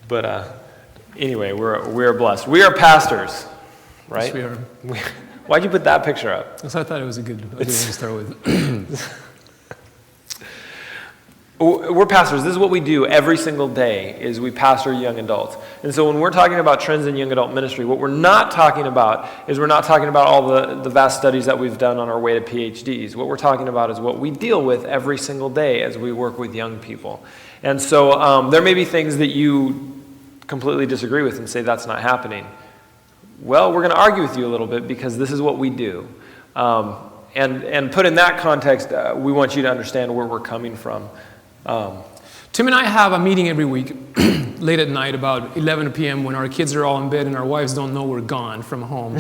But anyway, we're blessed. We are pastors, right? Yes, we are. Why'd you put that picture up? So I thought it was a good one to start with. We're pastors. This is what we do every single day, is we pastor young adults. And so when we're talking about trends in young adult ministry, what we're not talking about is we're not talking about all the vast studies that we've done on our way to PhDs. What we're talking about is what we deal with every single day as we work with young people. And so there may be things that you completely disagree with and say that's not happening. Well, we're going to argue with you a little bit because this is what we do. And put in that context, we want you to understand where we're coming from. Tim and I have a meeting every week, late at night, about 11 p.m. when our kids are all in bed and our wives don't know we're gone from home.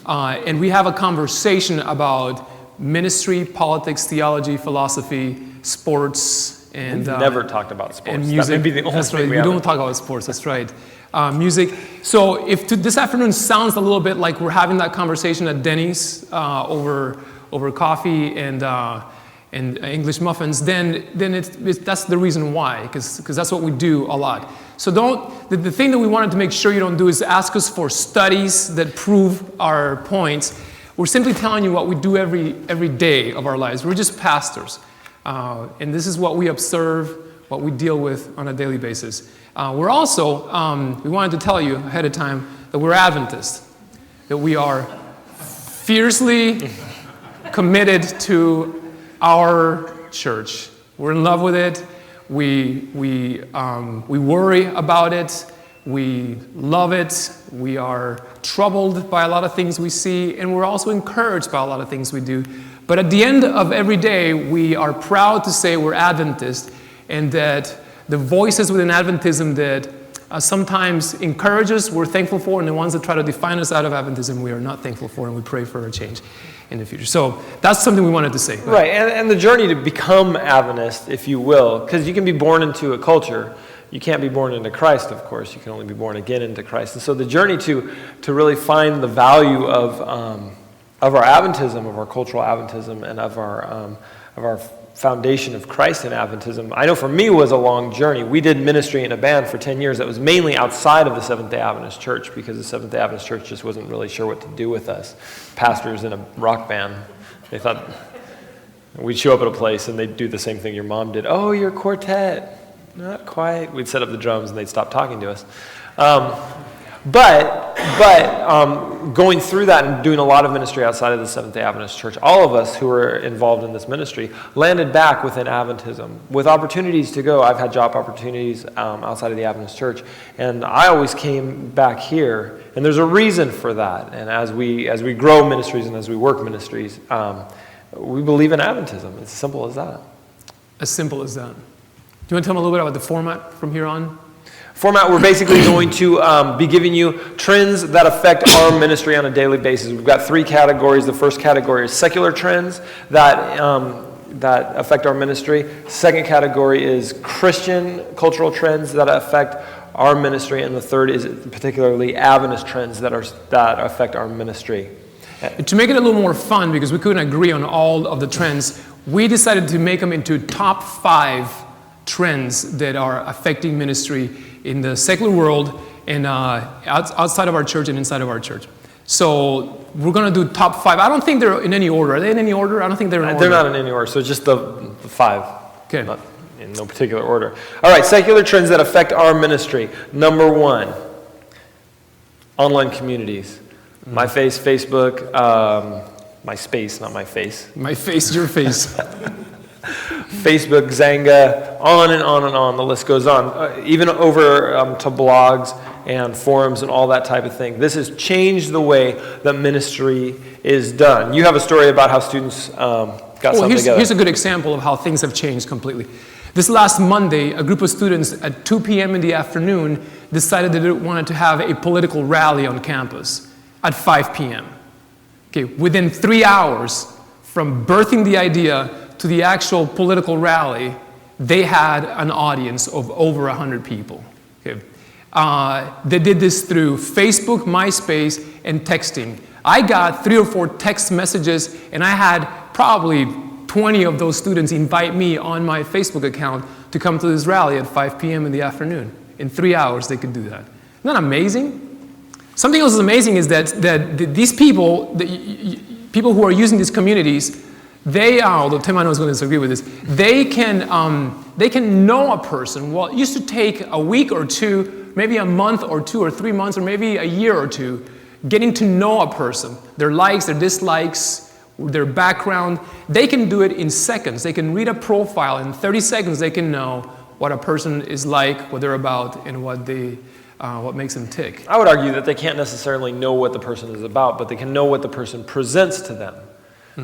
And we have a conversation about ministry, politics, theology, philosophy, sports, and We've never talked about sports. And music. That may be the only That's thing right. We don't talk about sports. That's right. Music. So if this afternoon sounds a little bit like we're having that conversation at Denny's over coffee and English muffins, then that's the reason why, because that's what we do a lot. So the thing that we wanted to make sure you don't do is ask us for studies that prove our points. We're simply telling you what we do every day of our lives. We're just pastors. And this is what we observe, what we deal with on a daily basis. We're also, we wanted to tell you ahead of time that we're Adventist, that we are fiercely committed to our church. We're in love with it. We worry about it. We love it. We are troubled by a lot of things we see, and we're also encouraged by a lot of things we do. But at the end of every day, we are proud to say we're Adventist, and that the voices within Adventism that sometimes encourage us, we're thankful for, and the ones that try to define us out of Adventism, we are not thankful for, and we pray for a change in the future. So that's something we wanted to say. Right, and the journey to become Adventist, if you will, because you can be born into a culture. You can't be born into Christ, of course. You can only be born again into Christ. And so the journey to really find the value of our Adventism, of our cultural Adventism, and of our foundation of Christ in Adventism, I know for me was a long journey. We did ministry in a band for 10 years that was mainly outside of the Seventh-day Adventist Church because the Seventh-day Adventist Church just wasn't really sure what to do with us. Pastors in a rock band, they thought we'd show up at a place and they'd do the same thing your mom did. Oh, you're a quartet. Not quite. We'd set up the drums and they'd stop talking to us. But going through that and doing a lot of ministry outside of the Seventh-day Adventist Church, all of us who were involved in this ministry landed back within Adventism with opportunities to go. I've had job opportunities outside of the Adventist Church, and I always came back here. And there's a reason for that. And as we grow ministries and as we work ministries, we believe in Adventism. It's as simple as that. As simple as that. Do you want to tell me a little bit about the format from here on? Format, we're basically going to be giving you trends that affect our ministry on a daily basis. We've got 3 categories. The first category is secular trends that affect our ministry. Second category is Christian cultural trends that affect our ministry. And the third is particularly Adventist trends that affect our ministry. To make it a little more fun, because we couldn't agree on all of the trends, we decided to make them into top 5 trends that are affecting ministry in the secular world and outside of our church and inside of our church. So we're going to do top 5. I don't think they're in any order. Are they in any order? I don't think they're in order. They're not in any order, so just the 5. Okay. Not in no particular order. All right, secular trends that affect our ministry. Number 1, online communities. My face, Facebook, my space, not my face. My face, your face. Facebook, Xanga, on and on and on. The list goes on. Even over to blogs and forums and all that type of thing. This has changed the way that ministry is done. You have a story about how students got something together. Here's a good example of how things have changed completely. This last Monday, a group of students at 2 p.m. in the afternoon decided that they wanted to have a political rally on campus at 5 p.m. Okay, within 3 hours from birthing the idea to the actual political rally, they had an audience of over 100 people. Okay. They did this through Facebook, MySpace, and texting. I got 3 or 4 text messages, and I had probably 20 of those students invite me on my Facebook account to come to this rally at 5 p.m. in the afternoon. in 3 hours, they could do that. Isn't that amazing? Something else is amazing is that these people, people who are using these communities, they are, although Tim I know is going to disagree with this, they can know a person. Well, it used to take a week or two, maybe a month or 2 or 3 months, or maybe a year or two, getting to know a person, their likes, their dislikes, their background. They can do it in seconds. They can read a profile. In 30 seconds, they can know what a person is like, what they're about, and what makes them tick. I would argue that they can't necessarily know what the person is about, but they can know what the person presents to them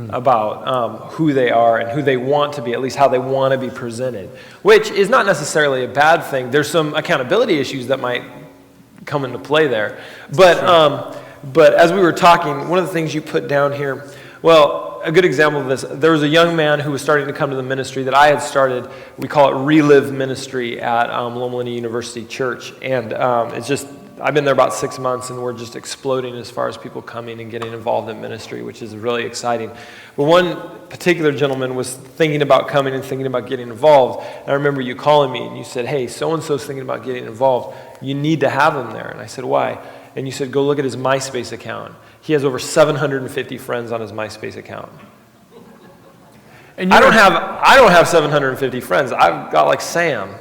about who they are and who they want to be, at least how they want to be presented, which is not necessarily a bad thing. There's some accountability issues that might come into play there. But as we were talking, one of the things you put down here, well, a good example of this, there was a young man who was starting to come to the ministry that I had started. We call it Relive Ministry at Loma Linda University Church. And it's just, I've been there about 6 months, and we're just exploding as far as people coming and getting involved in ministry, which is really exciting. But one particular gentleman was thinking about coming and thinking about getting involved. And I remember you calling me, and you said, hey, so-and-so's thinking about getting involved. You need to have him there. And I said, why? And you said, go look at his MySpace account. He has over 750 friends on his MySpace account. And I don't have 750 friends. I've got like Sam.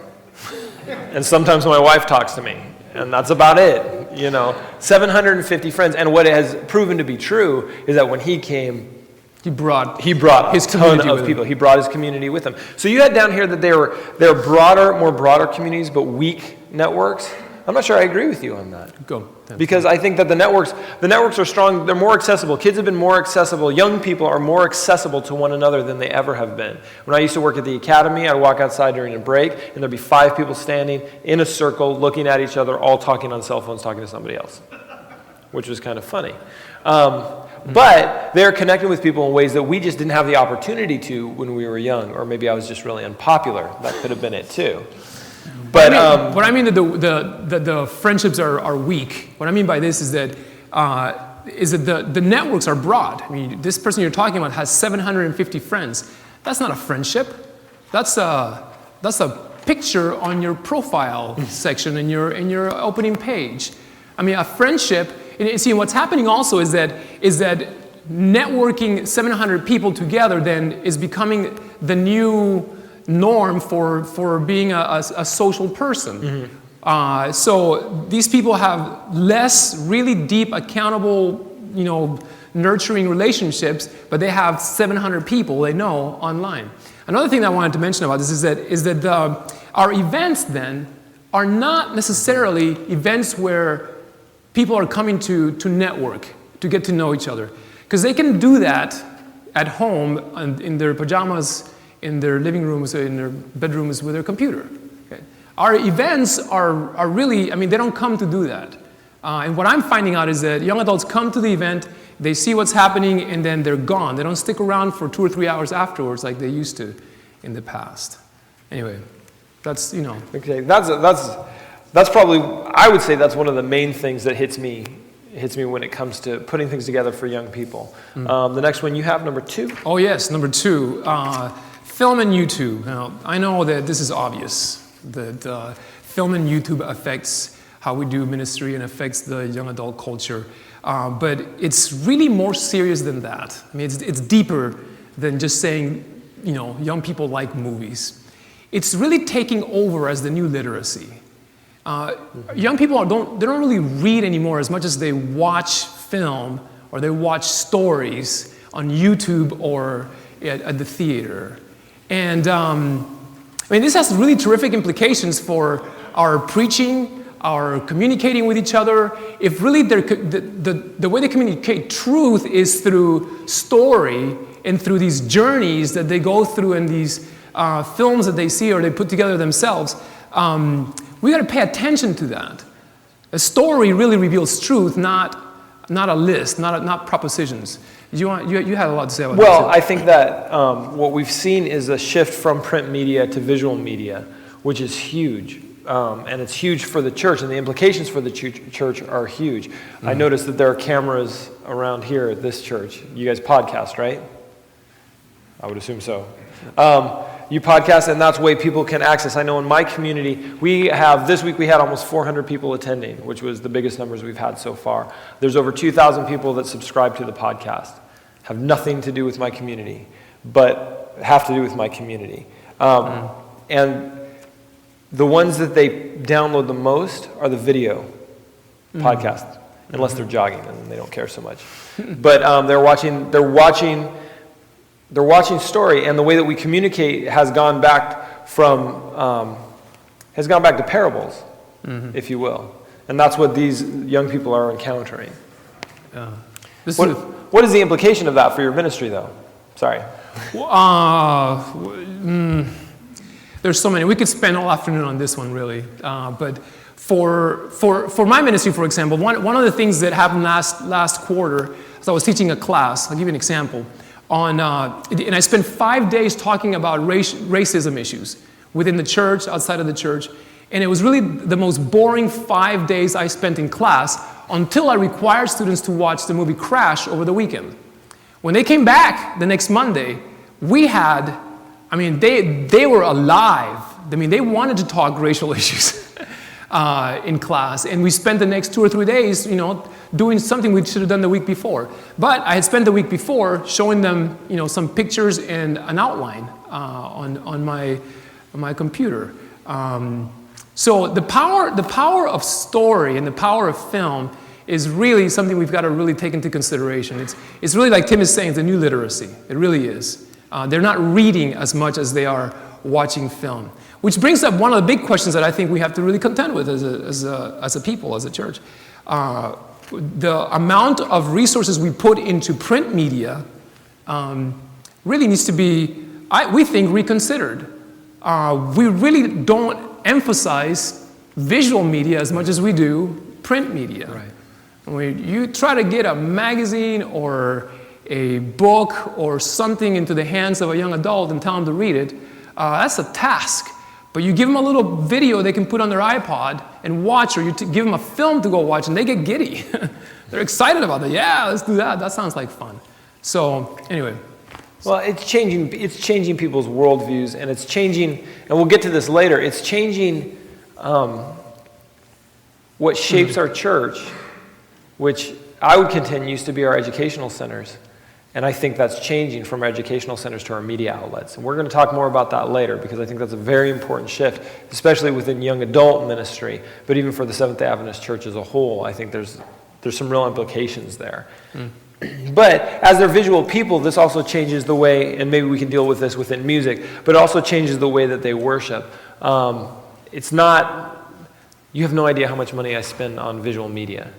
And sometimes my wife talks to me. And that's about it, 750 friends. And what has proven to be true is that when he came, he brought his ton of people. He brought his community with him. So you had down here that they're more broader communities, but weak networks. I'm not sure I agree with you on that. Go. Because I think that the networks are strong. They're more accessible. Kids have been more accessible. Young people are more accessible to one another than they ever have been. When I used to work at the academy, I'd walk outside during a break, and there'd be 5 people standing in a circle, looking at each other, all talking on cell phones, talking to somebody else, which was kind of funny. But they're connecting with people in ways that we just didn't have the opportunity to when we were young, or maybe I was just really unpopular. That could have been it too. But what I mean that the friendships are weak. What I mean by this is that the networks are broad. I mean, this person you're talking about has 750 friends. That's not a friendship. That's a picture on your profile section in your opening page. I mean, a friendship. And see, what's happening also is that networking 700 people together then is becoming the new norm for being a social person. So these people have less really deep, accountable, nurturing relationships, but they have 700 people they know online. Another thing that I wanted to mention about this is that our events then are not necessarily events where people are coming to network, to get to know each other. Because they can do that at home and in their pajamas, in their living rooms, or in their bedrooms with their computer. Okay? Our events are really, they don't come to do that. And what I'm finding out is that young adults come to the event, they see what's happening, and then they're gone. They don't stick around for 2 or 3 hours afterwards like they used to in the past. Anyway, that's, Okay, that's probably, I would say that's one of the main things that hits me when it comes to putting things together for young people. The next one you have, number 2? Oh yes, number 2. Film and YouTube. Now, I know that this is obvious, that film and YouTube affects how we do ministry and affects the young adult culture. But it's really more serious than that. It's deeper than just saying, young people like movies. It's really taking over as the new literacy. Young people don't really read anymore as much as they watch film or they watch stories on YouTube or at the theater. And this has really terrific implications for our preaching, our communicating with each other. If really the way they communicate truth is through story and through these journeys that they go through and these films that they see or they put together themselves, we got to pay attention to that. A story really reveals truth, not a list, not propositions. You had a lot to say about that. Well, I think that what we've seen is a shift from print media to visual media, which is huge. And it's huge for the church, and the implications for the church are huge. I noticed that there are cameras around here at this church. You guys podcast, right? I would assume so. You podcast, and that's the way people can access. I know in my community, this week we had almost 400 people attending, which was the biggest numbers we've had so far. There's over 2,000 people that subscribe to the podcast. Have nothing to do with my community, but have to do with my community. And the ones that they download the most are the video podcasts, unless they're jogging, and they don't care so much. But they're watching story, and the way that we communicate has gone back to parables, if you will, and that's what these young people are encountering. What is the implication of that for your ministry, though? Sorry. There's so many. We could spend all afternoon on this one, really. But for my ministry, for example, one of the things that happened last quarter, as I was teaching a class, I'll give you an example. And I spent 5 days talking about racism issues within the church, outside of the church. And it was really the most boring 5 days I spent in class until I required students to watch the movie Crash over the weekend. When they came back the next Monday, they were alive. They wanted to talk racial issues in class. And we spent the next 2 or 3 days, doing something we should have done the week before. But I had spent the week before showing them, some pictures and an outline on my computer. So the power of story and the power of film is really something we've got to really take into consideration. It's really like Tim is saying, it's a new literacy. It really is. They're not reading as much as they are watching film. Which brings up one of the big questions that I think we have to really contend with as a people, as a church. The amount of resources we put into print media really needs to be, we think, reconsidered. We really don't emphasize visual media as much as we do print media. Right. When you try to get a magazine or a book or something into the hands of a young adult and tell them to read it, that's a task. But you give them a little video they can put on their iPod and watch, or you give them a film to go watch, and they get giddy. They're excited about it. Yeah, let's do that. That sounds like fun. So anyway. Well, it's changing people's worldviews, and it's changing, and we'll get to this later, it's changing what shapes our church, which I would contend used to be our educational centers. And I think that's changing from our educational centers to our media outlets. And we're going to talk more about that later, because I think that's a very important shift, especially within young adult ministry, but even for the Seventh-day Adventist Church as a whole. I think there's some real implications there. But as they're visual people, this also changes the way, and maybe we can deal with this within music, but it also changes the way that they worship. It's not, you have no idea how much money I spend on visual media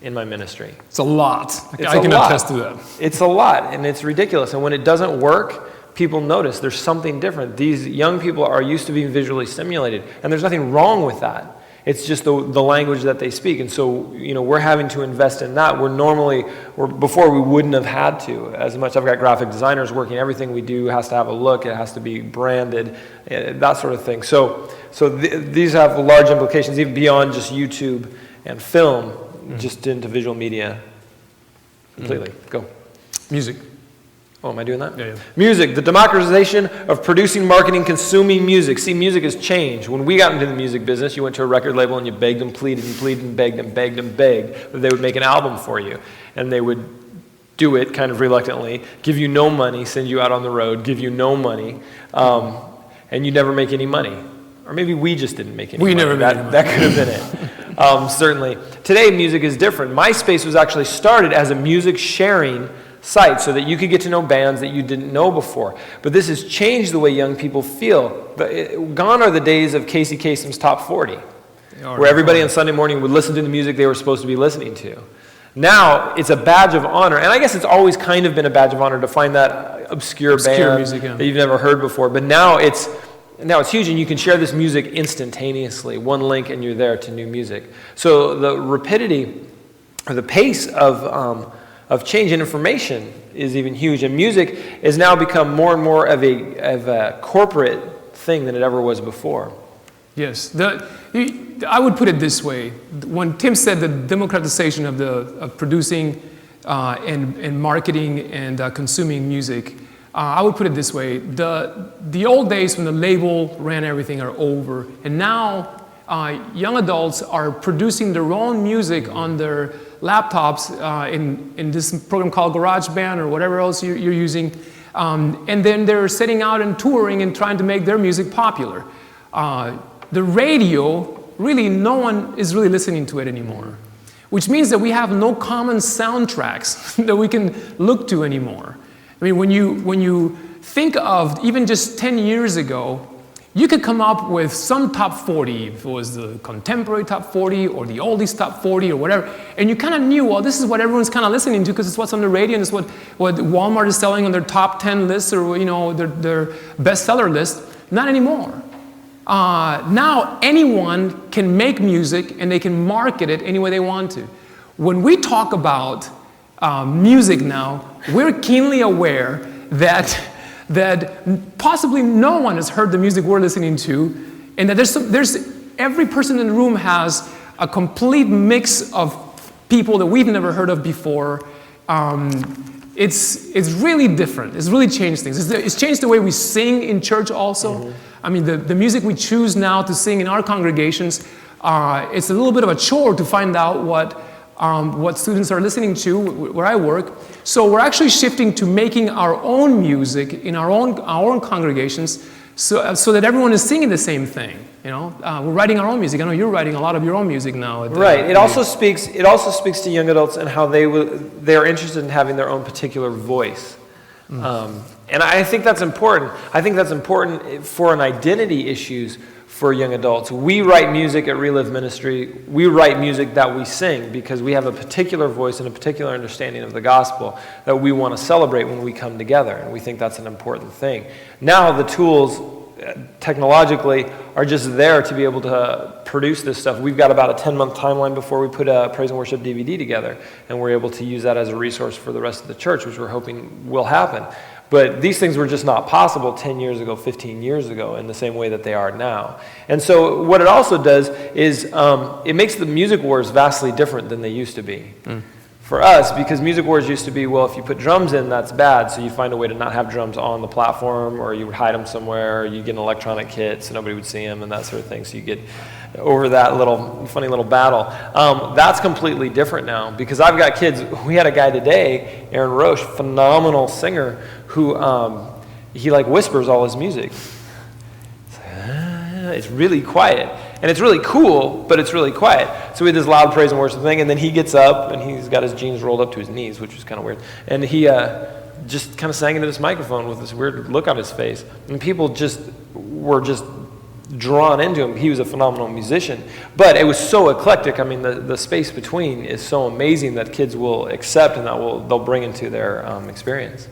in my ministry. It's a lot. I can attest to that. It's a lot, and it's ridiculous. And when it doesn't work, people notice there's something different. These young people are used to being visually stimulated, and there's nothing wrong with that. It's just the language that they speak. And so, we're having to invest in that. Before we wouldn't have had to as much. I've got graphic designers working. Everything we do has to have a look. It has to be branded, that sort of thing. So these have large implications, even beyond just YouTube and film, just into visual media completely. Go. Music. Oh, am I doing that? Yeah. Music, the democratization of producing, marketing, consuming music. See, music has changed. When we got into the music business, you went to a record label and you begged and pleaded and pleaded and begged and begged and begged that they would make an album for you. And they would do it kind of reluctantly, give you no money, send you out on the road, give you no money, and you never make any money. Or maybe we just didn't make any money. We never made any money. That could have been it. Certainly. Today, music is different. MySpace was actually started as a music sharing site so that you could get to know bands that you didn't know before. But this has changed the way young people feel. Gone are the days of Casey Kasem's Top 40, where everybody on Sunday morning would listen to the music they were supposed to be listening to. Now, it's a badge of honor, and I guess it's always kind of been a badge of honor to find that obscure band music, yeah, that you've never heard before. But now it's huge, and you can share this music instantaneously. One link, and you're there to new music. So the rapidity, or the pace of change in information is even huge. And music has now become more and more of a corporate thing than it ever was before. Yes. I would put it this way. When Tim said the democratization of producing and marketing and consuming music, I would put it this way. The old days when the label ran everything are over. And now young adults are producing their own music on their laptops in this program called GarageBand or whatever else you're using. And then they're setting out and touring and trying to make their music popular. The radio, really, no one is really listening to it anymore, which means that we have no common soundtracks that we can look to anymore. I mean, when you think of even just 10 years ago, you could come up with some top 40, if it was the contemporary top 40 or the oldies top 40 or whatever, and you kind of knew, well, this is what everyone's kind of listening to because it's what's on the radio and it's what Walmart is selling on their top 10 lists or their bestseller list. Not anymore. Now anyone can make music and they can market it any way they want to. When we talk about music now, we're keenly aware that possibly no one has heard the music we're listening to, and that there's every person in the room has a complete mix of people that we've never heard of before. It's really different. It's really changed things. It's changed the way we sing in church also. Mm-hmm. I mean, the music we choose now to sing in our congregations, it's a little bit of a chore to find out what students are listening to where I work. So we're actually shifting to making our own music in our own congregations so that everyone is singing the same thing. We're writing our own music. I know you're writing a lot of your own music now. Right. It also speaks to young adults and how they're interested in having their own particular voice. And I think that's important. I think that's important for an identity issues for young adults. We write music at Relive Ministry. We write music that we sing because we have a particular voice and a particular understanding of the gospel that we want to celebrate when we come together, and we think that's an important thing. Now the tools technologically are just there to be able to produce this stuff. We've got about a 10-month timeline before we put a Praise and Worship DVD together, and we're able to use that as a resource for the rest of the church, which we're hoping will happen. But these things were just not possible 10 years ago, 15 years ago, in the same way that they are now. And so what it also does is it makes the music wars vastly different than they used to be. For us, because music wars used to be, well, if you put drums in, that's bad, so you find a way to not have drums on the platform, or you would hide them somewhere, or you get an electronic kit so nobody would see them, and that sort of thing, so you get over that funny little battle. That's completely different now, because I've got kids. We had a guy today, Aaron Roche, phenomenal singer, who he whispers all his music. It's really quiet. And it's really cool, but it's really quiet. So we had this loud praise and worship thing, and then he gets up, and he's got his jeans rolled up to his knees, which was kind of weird. And he just kind of sang into this microphone with this weird look on his face. And people were just drawn into him. He was a phenomenal musician. But it was so eclectic. I mean, the space between is so amazing that kids will accept and they'll bring into their experience.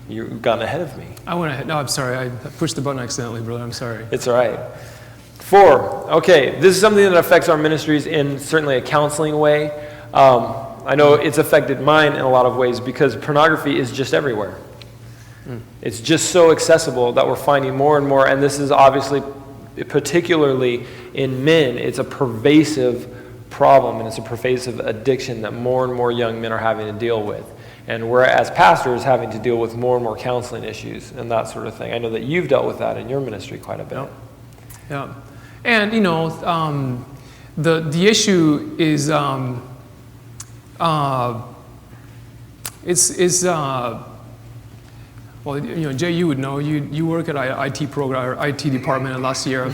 You've gotten ahead of me. I went ahead. No, I'm sorry. I pushed the button accidentally, brother. I'm sorry. It's all right. 4, okay, this is something that affects our ministries in certainly a counseling way. I know it's affected mine in a lot of ways because pornography is just everywhere. It's just so accessible that we're finding more and more, and this is obviously, particularly in men, it's a pervasive problem and it's a pervasive addiction that more and more young men are having to deal with. And we're, as pastors, having to deal with more and more counseling issues and that sort of thing. I know that you've dealt with that in your ministry quite a bit. Yeah. And, the issue is, Jay, you would know, you work at IT program, or IT department at last year.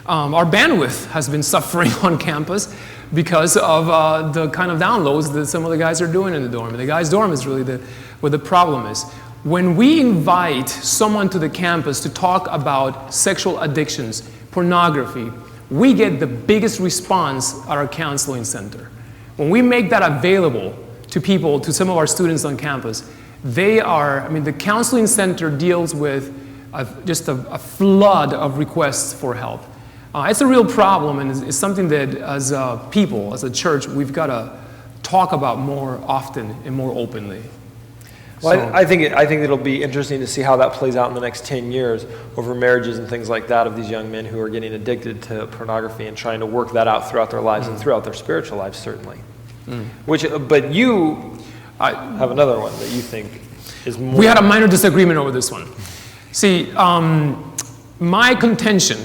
Our bandwidth has been suffering on campus because of the kind of downloads that some of the guys are doing in the dorm. And the guys' dorm is really where the problem is. When we invite someone to the campus to talk about sexual addictions, pornography, we get the biggest response at our counseling center. When we make that available to people, to some of our students on campus, the counseling center deals with just a flood of requests for help. It's a real problem, and it's something that as people, as a church, we've got to talk about more often and more openly. Well, I think it'll be interesting to see how that plays out in the next 10 years over marriages and things like that of these young men who are getting addicted to pornography and trying to work that out throughout their lives and throughout their spiritual lives, certainly. But you have another one that you think. is more. We had a minor disagreement over this one. See, my contention,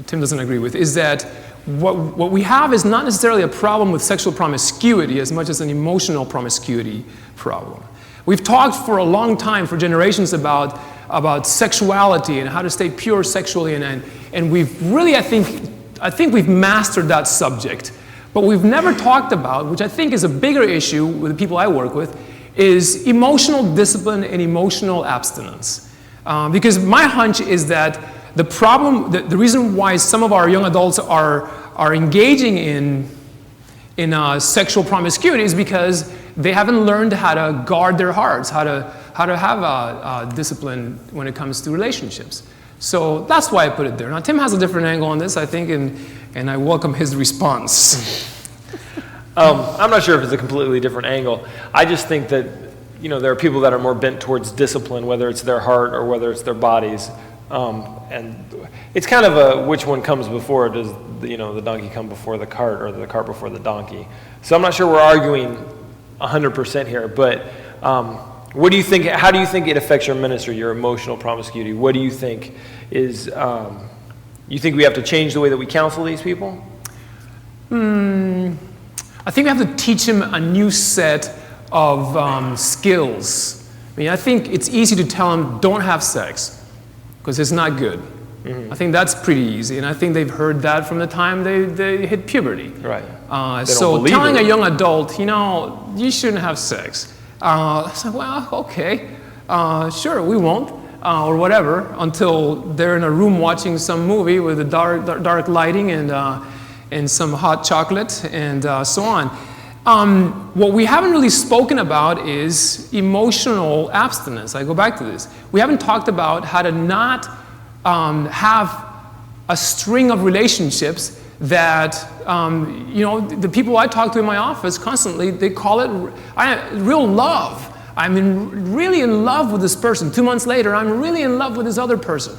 Tim doesn't agree with, is that what we have is not necessarily a problem with sexual promiscuity as much as an emotional promiscuity problem. We've talked for a long time, for generations, about sexuality and how to stay pure sexually, and we've really, I think we've mastered that subject. But we've never talked about, which I think is a bigger issue with the people I work with, is emotional discipline and emotional abstinence. Because my hunch is that the problem, the reason why some of our young adults are engaging in sexual promiscuity is because they haven't learned how to guard their hearts, how to have a discipline when it comes to relationships. So that's why I put it there. Now, Tim has a different angle on this, I think, and I welcome his response. I'm not sure if it's a completely different angle. I just think that, there are people that are more bent towards discipline, whether it's their heart or whether it's their bodies. And it's kind of a which one comes before. Does the donkey come before the cart or the cart before the donkey? So I'm not sure we're arguing 100% here, but what do you think? How do you think it affects your ministry, your emotional promiscuity? What do you think is? You think we have to change the way that we counsel these people? I think we have to teach them a new set of skills. I mean, I think it's easy to tell them don't have sex because it's not good. Mm-hmm. I think that's pretty easy, and I think they've heard that from the time they hit puberty. Right. So telling a young adult, you shouldn't have sex. It's like, well, okay, sure, we won't, or whatever, until they're in a room watching some movie with a dark lighting and some hot chocolate and so on. What we haven't really spoken about is emotional abstinence. I go back to this. We haven't talked about how to not have a string of relationships that, the people I talk to in my office constantly, they call it real love. I'm really in love with this person. 2 months later, I'm really in love with this other person.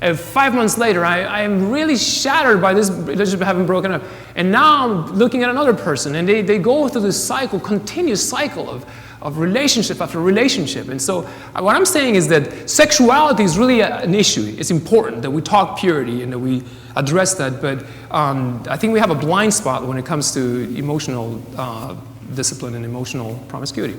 5 months later, I am really shattered by this relationship having broken up. And now I'm looking at another person, and they go through this cycle, continuous cycle of relationship after relationship. And so what I'm saying is that sexuality is really an issue. It's important that we talk purity and that we address that. But I think we have a blind spot when it comes to emotional discipline and emotional promiscuity.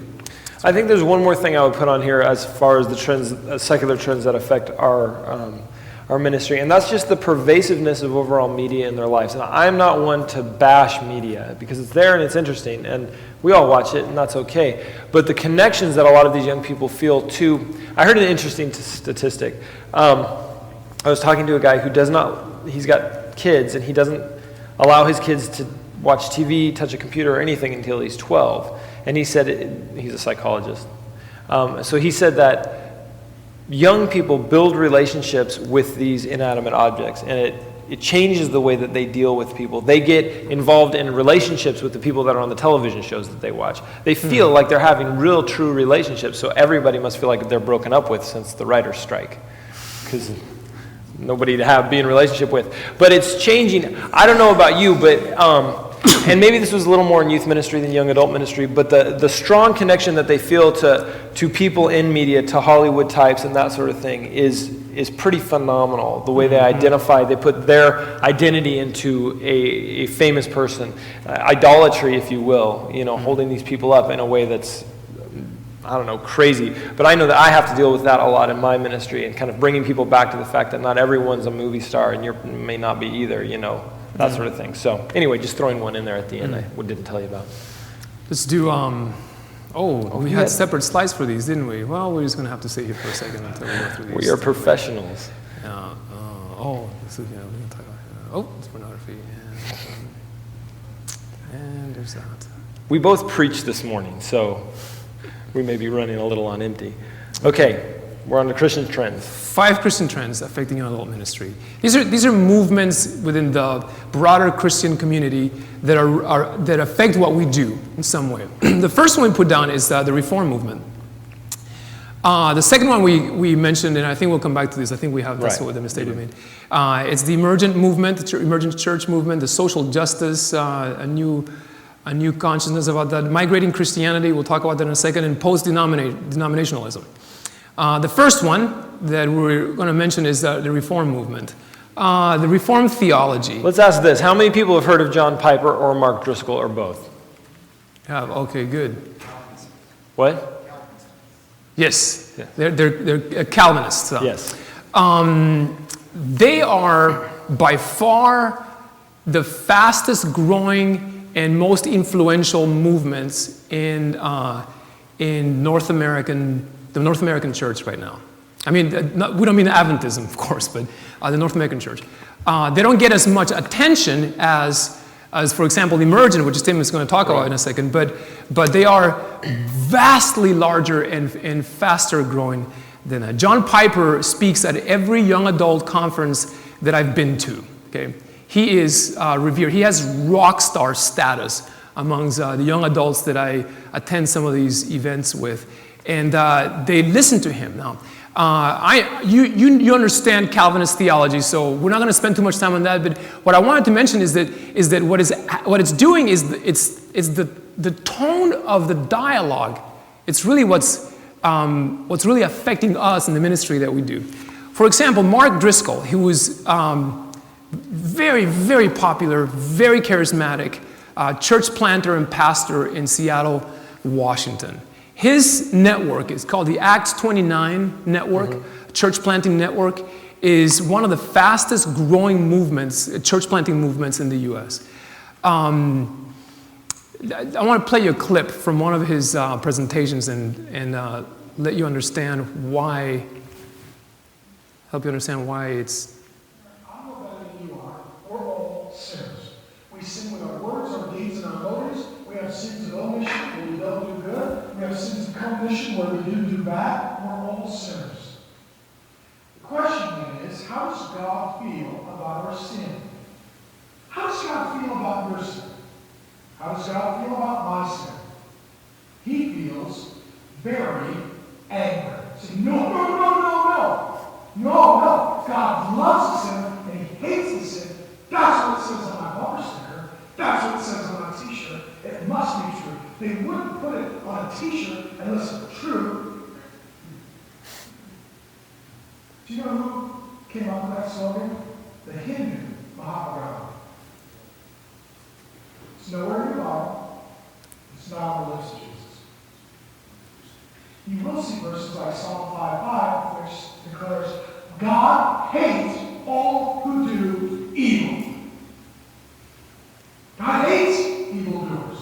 I think there's one more thing I would put on here as far as the trends, secular trends that affect our ministry, and that's just the pervasiveness of overall media in their lives. And I'm not one to bash media because it's there and it's interesting, and we all watch it, and that's okay. But the connections that a lot of these young people feel to, I heard an interesting statistic. I was talking to a guy who he's got kids, and he doesn't allow his kids to watch TV, touch a computer, or anything until he's 12. And he said, he's a psychologist. So he said that young people build relationships with these inanimate objects, and it changes the way that they deal with people. They get involved in relationships with the people that are on the television shows that they watch. They feel like they're having real, true relationships, so everybody must feel like they're broken up with since the writer's strike, because nobody to be in a relationship with. But it's changing. I don't know about you, but and maybe this was a little more in youth ministry than young adult ministry, but the strong connection that they feel to people in media, to Hollywood types and that sort of thing is pretty phenomenal. The way they identify, they put their identity into a famous person. Idolatry, if you will, holding these people up in a way that's, I don't know, crazy. But I know that I have to deal with that a lot in my ministry, and kind of bringing people back to the fact that not everyone's a movie star, and you may not be either, that sort of thing. So anyway, just throwing one in there at the end I didn't tell you about. Let's do, we had separate slides for these, didn't we? Well, we're just going to have to sit here for a second until we go through these. We are professionals. This is, we're going to talk about, it's pornography. And there's that. We both preached this morning, so we may be running a little on empty. Okay. We're on the Christian trends. 5 Christian trends affecting young adult ministry. These are movements within the broader Christian community that affect what we do in some way. The first one we put down is the Reform movement. The second one we mentioned, and I think we'll come back to this. I think we have that's what the mistake we made. It's the emergent movement, the emergent church movement, the social justice, a new consciousness about that. Migrating Christianity, we'll talk about that in a second, and post-denominationalism. The first one that we're going to mention is the Reform movement. The Reformed theology. Let's ask this. How many people have heard of John Piper or Mark Driscoll or both? Okay, good. What? Yes, Yeah. they're Calvinists. Yes. They are by far the fastest growing and most influential movements in the North American church right now. I mean, we don't mean Adventism, of course, but the North American church. They don't get as much attention as for example, Emergent, which Tim is going to talk about in a second, but they are vastly larger and faster growing than that. John Piper speaks at every young adult conference that I've been to. Okay, he is revered. He has rock star status amongst the young adults that I attend some of these events with, and they listen to him now. You understand Calvinist theology, so we're not going to spend too much time on that. But what I wanted to mention is that what it's doing is it's the tone of the dialogue. It's really what's really affecting us in the ministry that we do. For example, Mark Driscoll, who was very, very popular, very charismatic, church planter and pastor in Seattle, Washington. His network is called the Acts 29 Network, church planting network, is one of the fastest growing movements, church planting movements in the U.S. I want to play you a clip from one of his presentations and let you understand why, help you understand why it's... I'm no better than you are. We're all sinners. We sin with our words, our deeds, and our motives. We have sins of omission where we don't do good. We have sins of commission where we do bad. We're all sinners. The question then is, how does God feel about our sin? How does God feel about your sin? How does God feel about my sin? He feels very angry. Say, no. God loves the sinner and he hates the sin. That's what it says on my bumper sticker. That's what it says on my t-shirt. It must be true. They wouldn't put it on a t-shirt unless it was true. Do you know who came up with that slogan? The Hindu Mahatma Gandhi. It's nowhere in the Bible. It's not on the lips of Jesus. You will see verses like Psalm 5:5, which declares, God hates all who do evil. God hates evildoers.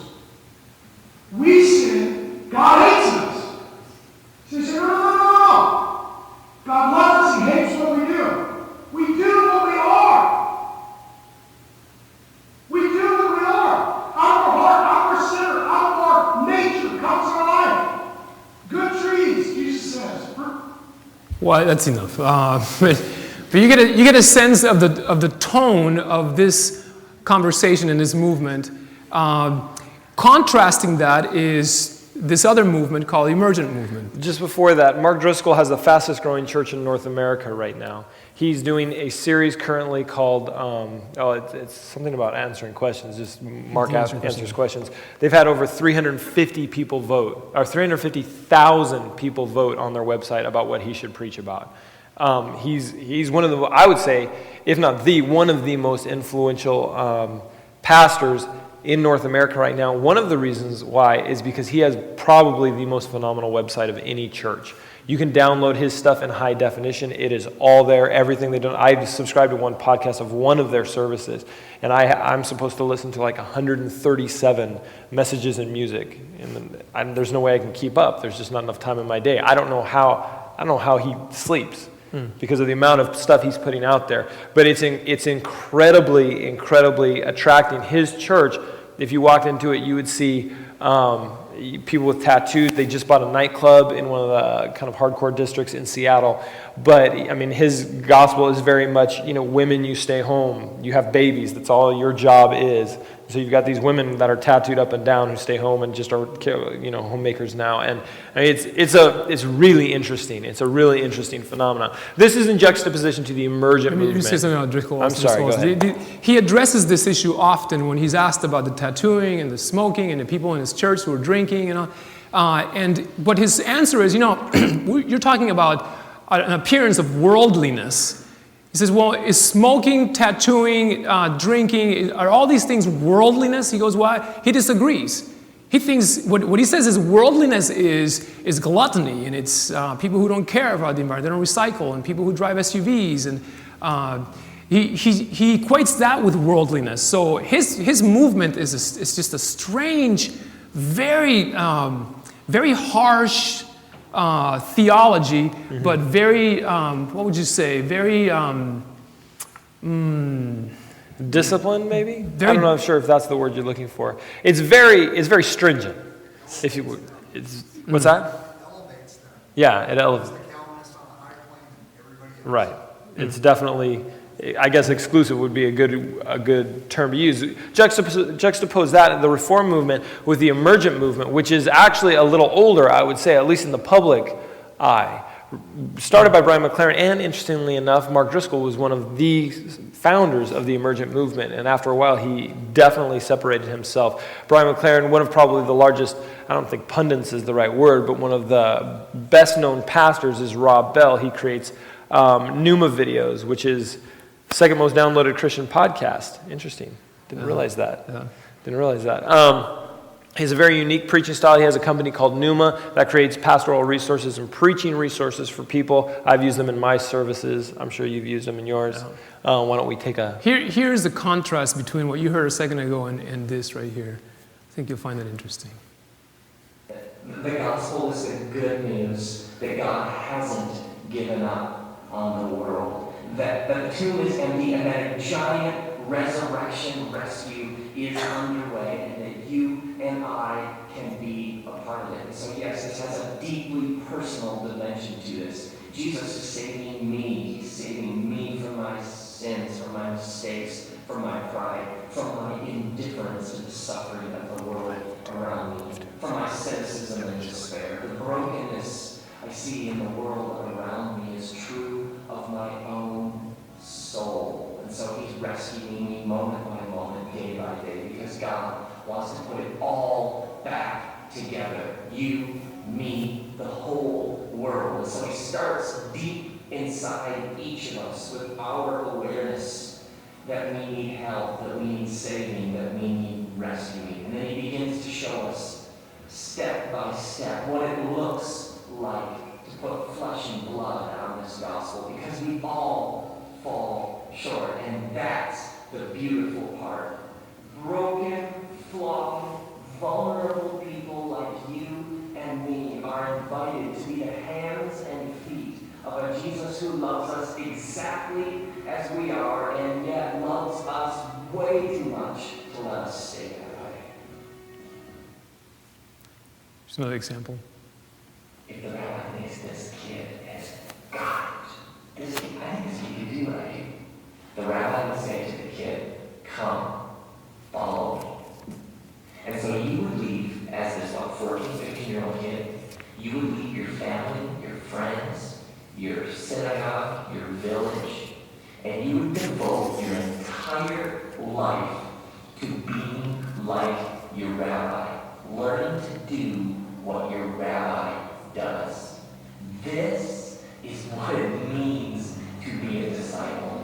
We sin, God hates us. So you say, no. God loves us, he hates what we do. We do what we are. We do what we are. Out of our heart, out of our center, out of our nature comes our life. Good trees, Jesus says. Well, that's enough. But you get a sense of the tone of this conversation and this movement. Contrasting that is this other movement called the Emergent movement. Just before that, Mark Driscoll has the fastest growing church in North America right now. He's doing a series currently called, it's something about answering questions, just Mark answers questions. They've had over 350 people vote, or 350,000 people vote on their website about what he should preach about. He's one of the, I would say, if not one of the most influential pastors in North America right now. One of the reasons why is because he has probably the most phenomenal website of any church. You can download his stuff in high definition. It is all there, everything they do. I subscribe to one podcast of one of their services, and I'm supposed to listen to like 137 messages and music, and there's no way I can keep up. There's just not enough time in my day. I don't know how he sleeps because of the amount of stuff he's putting out there. But it's incredibly, incredibly attracting. His church, if you walked into it, you would see people with tattoos. They just bought a nightclub in one of the kind of hardcore districts in Seattle. But, I mean, his gospel is very much, women, you stay home. You have babies. That's all your job is. So you've got these women that are tattooed up and down who stay home and just are, homemakers now. And I mean, it's really interesting. It's a really interesting phenomenon. This is in juxtaposition to the emergent movement. Let me say something about Driscoll. I'm sorry, go ahead. He addresses this issue often when he's asked about the tattooing and the smoking and the people in his church who are drinking and all. But his answer is, you're talking about an appearance of worldliness. He says, well, is smoking, tattooing, drinking, are all these things worldliness? He goes, why? He disagrees. He thinks, what he says is worldliness is gluttony, and it's people who don't care about the environment, they don't recycle, and people who drive SUVs, and he equates that with worldliness. So his movement is just a strange, very, very harsh theology, but very, what would you say, very... discipline, maybe? I'm not sure if that's the word you're looking for. It's very stringent, if you would. What's that? Elevates them. Yeah, it elevates. The Calvinist on the high plane and everybody else. Right. It's definitely, I guess exclusive would be a good term to use. Juxtapose that, the Reform movement, with the emergent movement, which is actually a little older, I would say, at least in the public eye. Started by Brian McLaren, and interestingly enough, Mark Driscoll was one of the founders of the emergent movement, and after a while he definitely separated himself. Brian McLaren, one of probably the largest, I don't think pundits is the right word, but one of the best known pastors is Rob Bell. He creates Pneuma videos, which is the second most downloaded Christian podcast. Interesting. Didn't realize that. Yeah. Didn't realize that. He has a very unique preaching style. He has a company called Pneuma that creates pastoral resources and preaching resources for people. I've used them in my services. I'm sure you've used them in yours. Yeah. Why don't we take a... Here's the contrast between what you heard a second ago and this right here. I think you'll find that interesting. The gospel is the good news that God hasn't given up on the world. That the tomb is empty and that a giant resurrection rescue is underway, and that you and I can be a part of it. And so yes, this has a deeply personal dimension to this. Jesus is saving me. He's saving me from my sins, from my mistakes, from my pride, from my indifference to the suffering of the world around me, from my cynicism and despair. The brokenness I see in the world around me is true of my own soul. And so he's rescuing me moment by moment, day by day, because God wants to put it all back together. You, me, the whole world. And so he starts deep inside each of us with our awareness that we need help, that we need saving, that we need rescuing. And then he begins to show us step by step what it looks like to put flesh and blood on this gospel, because we all fall short. And that's the beautiful part. Broken, flawed, vulnerable people like you and me are invited to be the hands and feet of a Jesus who loves us exactly as we are, and yet loves us way too much to let us stay that way. Just another example. If the rabbi thinks this kid has got it, I think this kid can do what I do. The rabbi would say to the kid, come, follow me. And so you would leave, as this 14, 15-year-old kid, you would leave your family, your friends, your synagogue, your village, and you would devote your entire life to being like your rabbi, learning to do what your rabbi does. This is what it means to be a disciple.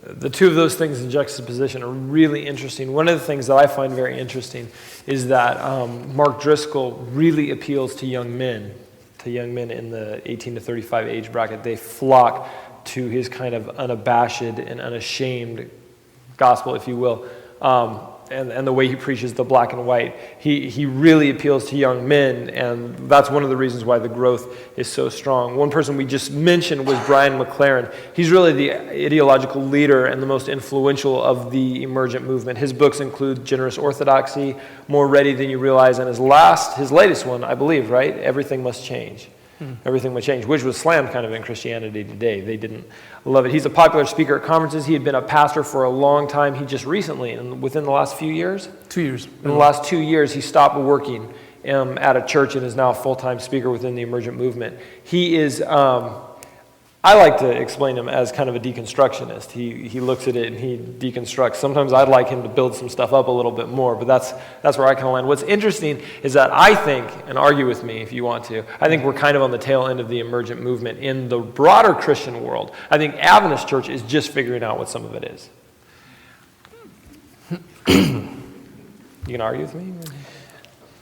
The two of those things in juxtaposition are really interesting. One of the things that I find very interesting is that Mark Driscoll really appeals to young men in the 18 to 35 age bracket. They flock to his kind of unabashed and unashamed gospel, if you will, and the way he preaches the black and white. He really appeals to young men, and that's one of the reasons why the growth is so strong. One person we just mentioned was Brian McLaren. He's really the ideological leader and the most influential of the emergent movement. His books include Generous Orthodoxy, More Ready Than You Realize, and his latest one, I believe, right? Everything Must Change. Everything would change, which was slammed kind of in Christianity today. They didn't love it. He's a popular speaker at conferences. He had been a pastor for a long time. He just recently, within the last few years? 2 years. In the last 2 years, he stopped working at a church and is now a full-time speaker within the emergent movement. He is, I like to explain him as kind of a deconstructionist. He looks at it and he deconstructs. Sometimes I'd like him to build some stuff up a little bit more, but that's where I kind of land. What's interesting is that I think, and argue with me if you want to, I think we're kind of on the tail end of the emergent movement in the broader Christian world. I think Adventist Church is just figuring out what some of it is. You can argue with me?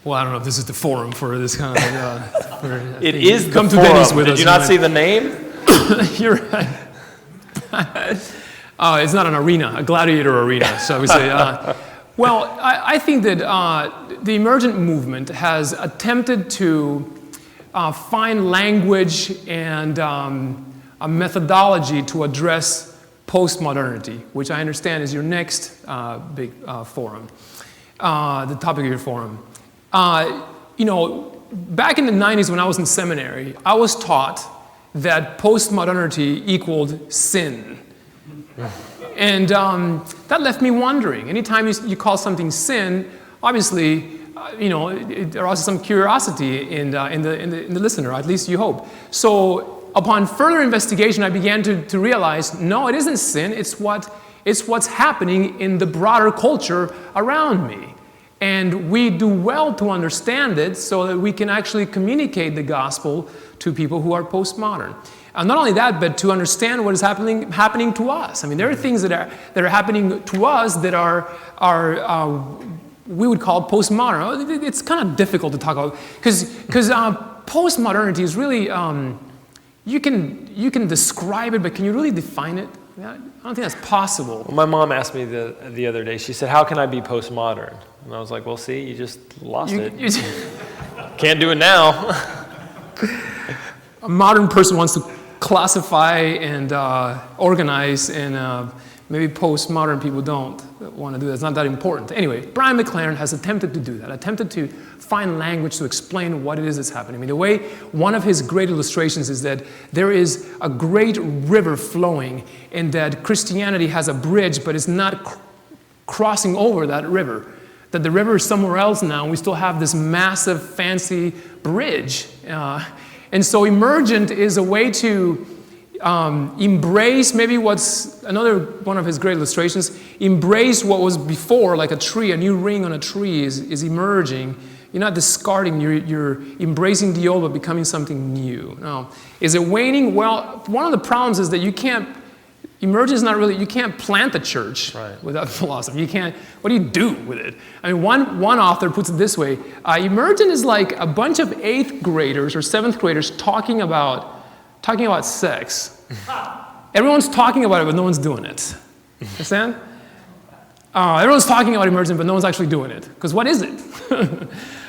Well, I don't know if this is the forum for this kind of... It is the come to forum. Denny's with Did us. you not see the name? You're right. It's not an arena, a gladiator arena, so we say. Well, I think that the emergent movement has attempted to find language and a methodology to address postmodernity, which I understand is your next big forum, the topic of your forum. Back in the 90s when I was in seminary, I was taught that postmodernity equaled sin. And that left me wondering. Anytime you call something sin, obviously, it arouses some curiosity in the listener, at least you hope. So upon further investigation, I began to realize, no, it isn't sin, it's what's happening in the broader culture around me. And we do well to understand it so that we can actually communicate the gospel to people who are postmodern. Not only that, but to understand what is happening to us. I mean, there are things that are happening to us that are we would call postmodern. It's kind of difficult to talk about because postmodernity is really you can describe it, but can you really define it? I don't think that's possible. Well, my mom asked me the other day. She said, "How can I be postmodern?" And I was like, "Well, see, you just lost it. Can't do it now." A modern person wants to classify and organize, and maybe postmodern people don't want to do that. It's not that important. Anyway, Brian McLaren has attempted to do that, attempted to find language to explain what it is that's happening. I mean, the way one of his great illustrations is that there is a great river flowing, and that Christianity has a bridge, but it's not crossing over that river. That the river is somewhere else now, and we still have this massive, fancy bridge. And so emergent is a way to embrace maybe what's another one of his great illustrations, embrace what was before, like a tree, a new ring on a tree is emerging. You're not discarding, you're embracing the old but becoming something new. Now, is it waning? Well, one of the problems is that you can't plant a church without philosophy. What do you do with it? I mean, one author puts it this way, emergent is like a bunch of 8th graders or 7th graders talking about sex. Everyone's talking about it, but no one's doing it. Understand? Everyone's talking about emergent, but no one's actually doing it. Because what is it?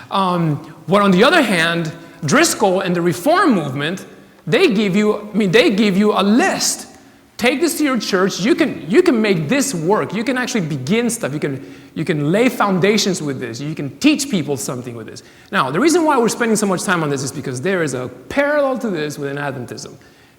But on the other hand, Driscoll and the Reform movement, they give you a list. Take this to your church. You can make this work. You can actually begin stuff. You can lay foundations with this. You can teach people something with this. Now, the reason why we're spending so much time on this is because there is a parallel to this within Adventism.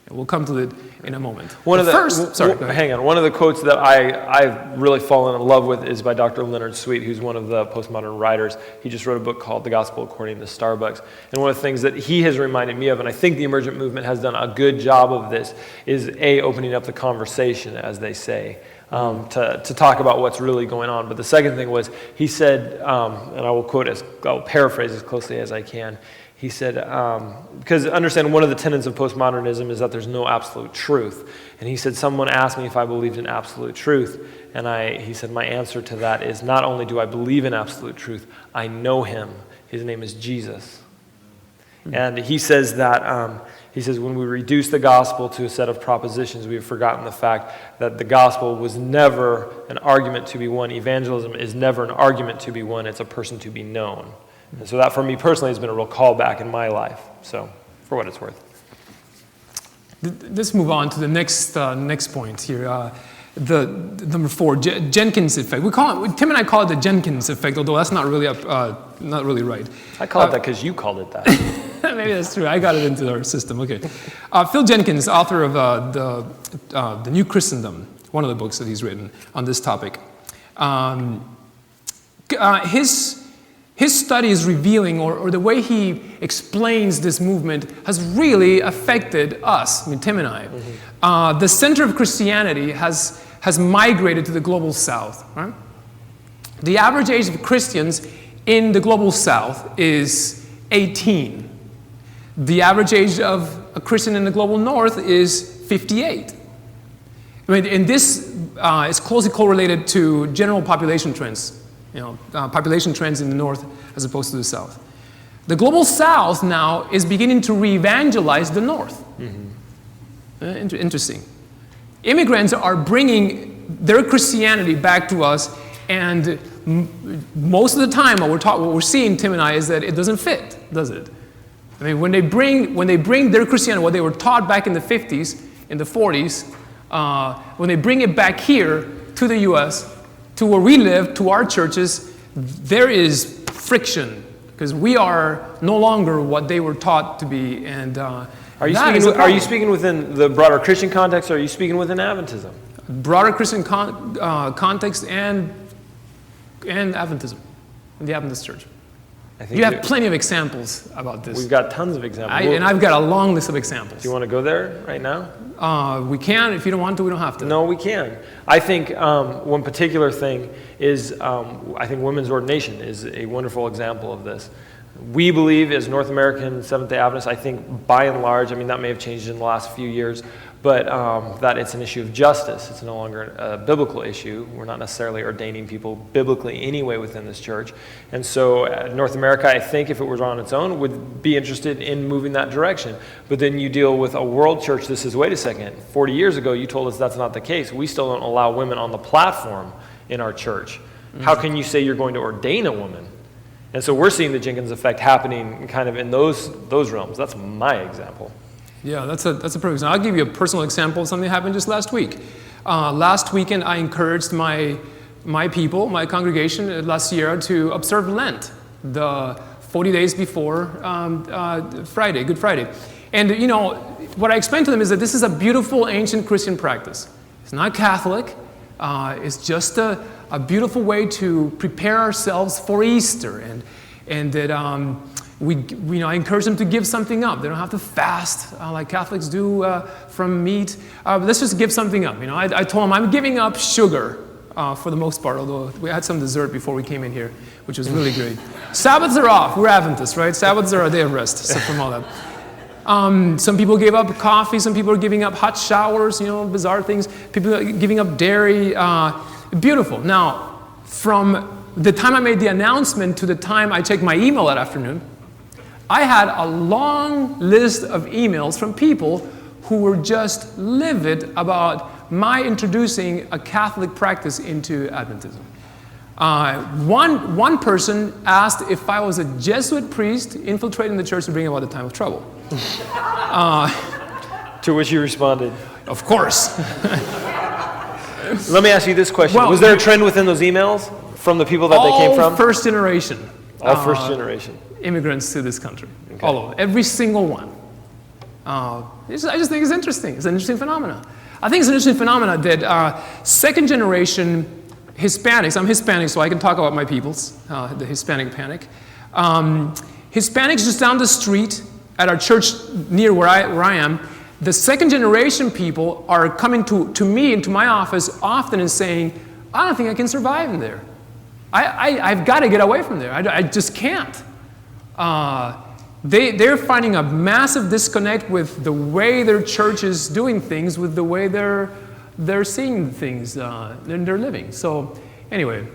And we'll come to it in a moment. One of the quotes that I've really fallen in love with is by Dr. Leonard Sweet, who's one of the postmodern writers. He just wrote a book called The Gospel According to Starbucks. And one of the things that he has reminded me of, and I think the emergent movement has done a good job of this, is opening up the conversation, as they say, to talk about what's really going on. But the second thing was, he said, and I'll paraphrase as closely as I can, he said, because understand one of the tenets of postmodernism is that there's no absolute truth. And he said, someone asked me if I believed in absolute truth. And he said, my answer to that is not only do I believe in absolute truth, I know him. His name is Jesus. And he says that, when we reduce the gospel to a set of propositions, we have forgotten the fact that the gospel was never an argument to be won. Evangelism is never an argument to be won. It's a person to be known. And so that, for me personally, has been a real callback in my life. So, for what it's worth. Let's move on to the next point here. The number 4, Jenkins effect. Tim and I call it the Jenkins effect, although that's not really right. I call it that because you called it that. maybe that's true. I got it into our system. Okay. Phil Jenkins, author of the New Christendom, one of the books that he's written on this topic. His study is revealing, or the way he explains this movement has really affected us, I mean, Tim and I. Mm-hmm. The center of Christianity has migrated to the global south. Right? The average age of Christians in the global south is 18. The average age of a Christian in the global north is 58. I mean, and this is closely correlated to general population trends. Population trends in the north as opposed to the south. The global south now is beginning to re-evangelize the north. Mm-hmm. Interesting. Immigrants are bringing their Christianity back to us, and most of the time what we're seeing, Tim and I, is that it doesn't fit, does it? I mean, when they bring their Christianity, what they were taught back in the 50s, in the 40s, when they bring it back here to the U.S., to where we live, to our churches, there is friction because we are no longer what they were taught to be. And are you speaking within the broader Christian context, or are you speaking within Adventism? Broader Christian context and Adventism, in the Adventist church. You have plenty of examples about this. We've got tons of examples. And I've got a long list of examples. Do you want to go there right now? We can. If you don't want to, we don't have to. No, we can. I think one particular thing is I think women's ordination is a wonderful example of this. We believe as North American Seventh-day Adventists, I think by and large, I mean that may have changed in the last few years, but that it's an issue of justice. It's no longer a biblical issue. We're not necessarily ordaining people biblically anyway within this church. And so North America, I think, if it was on its own, would be interested in moving that direction. But then you deal with a world church that says, wait a second, 40 years ago you told us that's not the case. We still don't allow women on the platform in our church. Mm-hmm. How can you say you're going to ordain a woman? And so we're seeing the Jenkins effect happening kind of in those realms. That's my example. Yeah, that's a perfect example. I'll give you a personal example of something that happened just last week. Last weekend, I encouraged my people, my congregation, La Sierra, to observe Lent, the 40 days before Friday, Good Friday. And, what I explained to them is that this is a beautiful ancient Christian practice. It's not Catholic. It's just a beautiful way to prepare ourselves for Easter, and that I encourage them to give something up. They don't have to fast like Catholics do from meat. But let's just give something up. I told them I'm giving up sugar for the most part, although we had some dessert before we came in here, which was really great. Sabbaths are off. We're Adventists, right? Sabbaths are a day of rest, so from all that. Some people gave up coffee. Some people are giving up hot showers, bizarre things. People are giving up dairy. Beautiful. Now, from the time I made the announcement to the time I checked my email that afternoon, I had a long list of emails from people who were just livid about my introducing a Catholic practice into Adventism. One person asked if I was a Jesuit priest infiltrating the church to bring about the time of trouble. To which you responded, "Of course." Let me ask you this question. Well, was there a trend within those emails from the people that they came from? All first generation. All first generation. Immigrants to this country. Okay. All of them. Every single one. I just think it's interesting. It's an interesting phenomenon. I think it's an interesting phenomenon that second generation Hispanics, I'm Hispanic so I can talk about my peoples, the Hispanic panic. Hispanics just down the street at our church near where I am, the second generation people are coming to me and to my office often and saying, I don't think I can survive in there. I've got to get away from there. I just can't. They're finding a massive disconnect with the way their church is doing things, with the way they're seeing things and they're living. So anyway,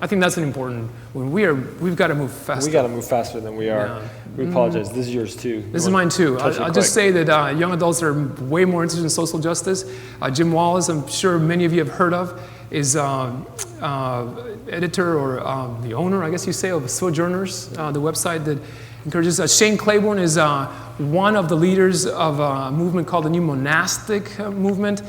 I think that's an important one. We've got to move faster. We got to move faster than we are. Yeah. We apologize. This is yours too. This is mine too. I'll just say that young adults are way more interested in social justice. Jim Wallace, I'm sure many of you have heard of, is editor or the owner, I guess you say, of Sojourners, the website that encourages. Shane Claiborne is one of the leaders of a movement called the New Monastic Movement.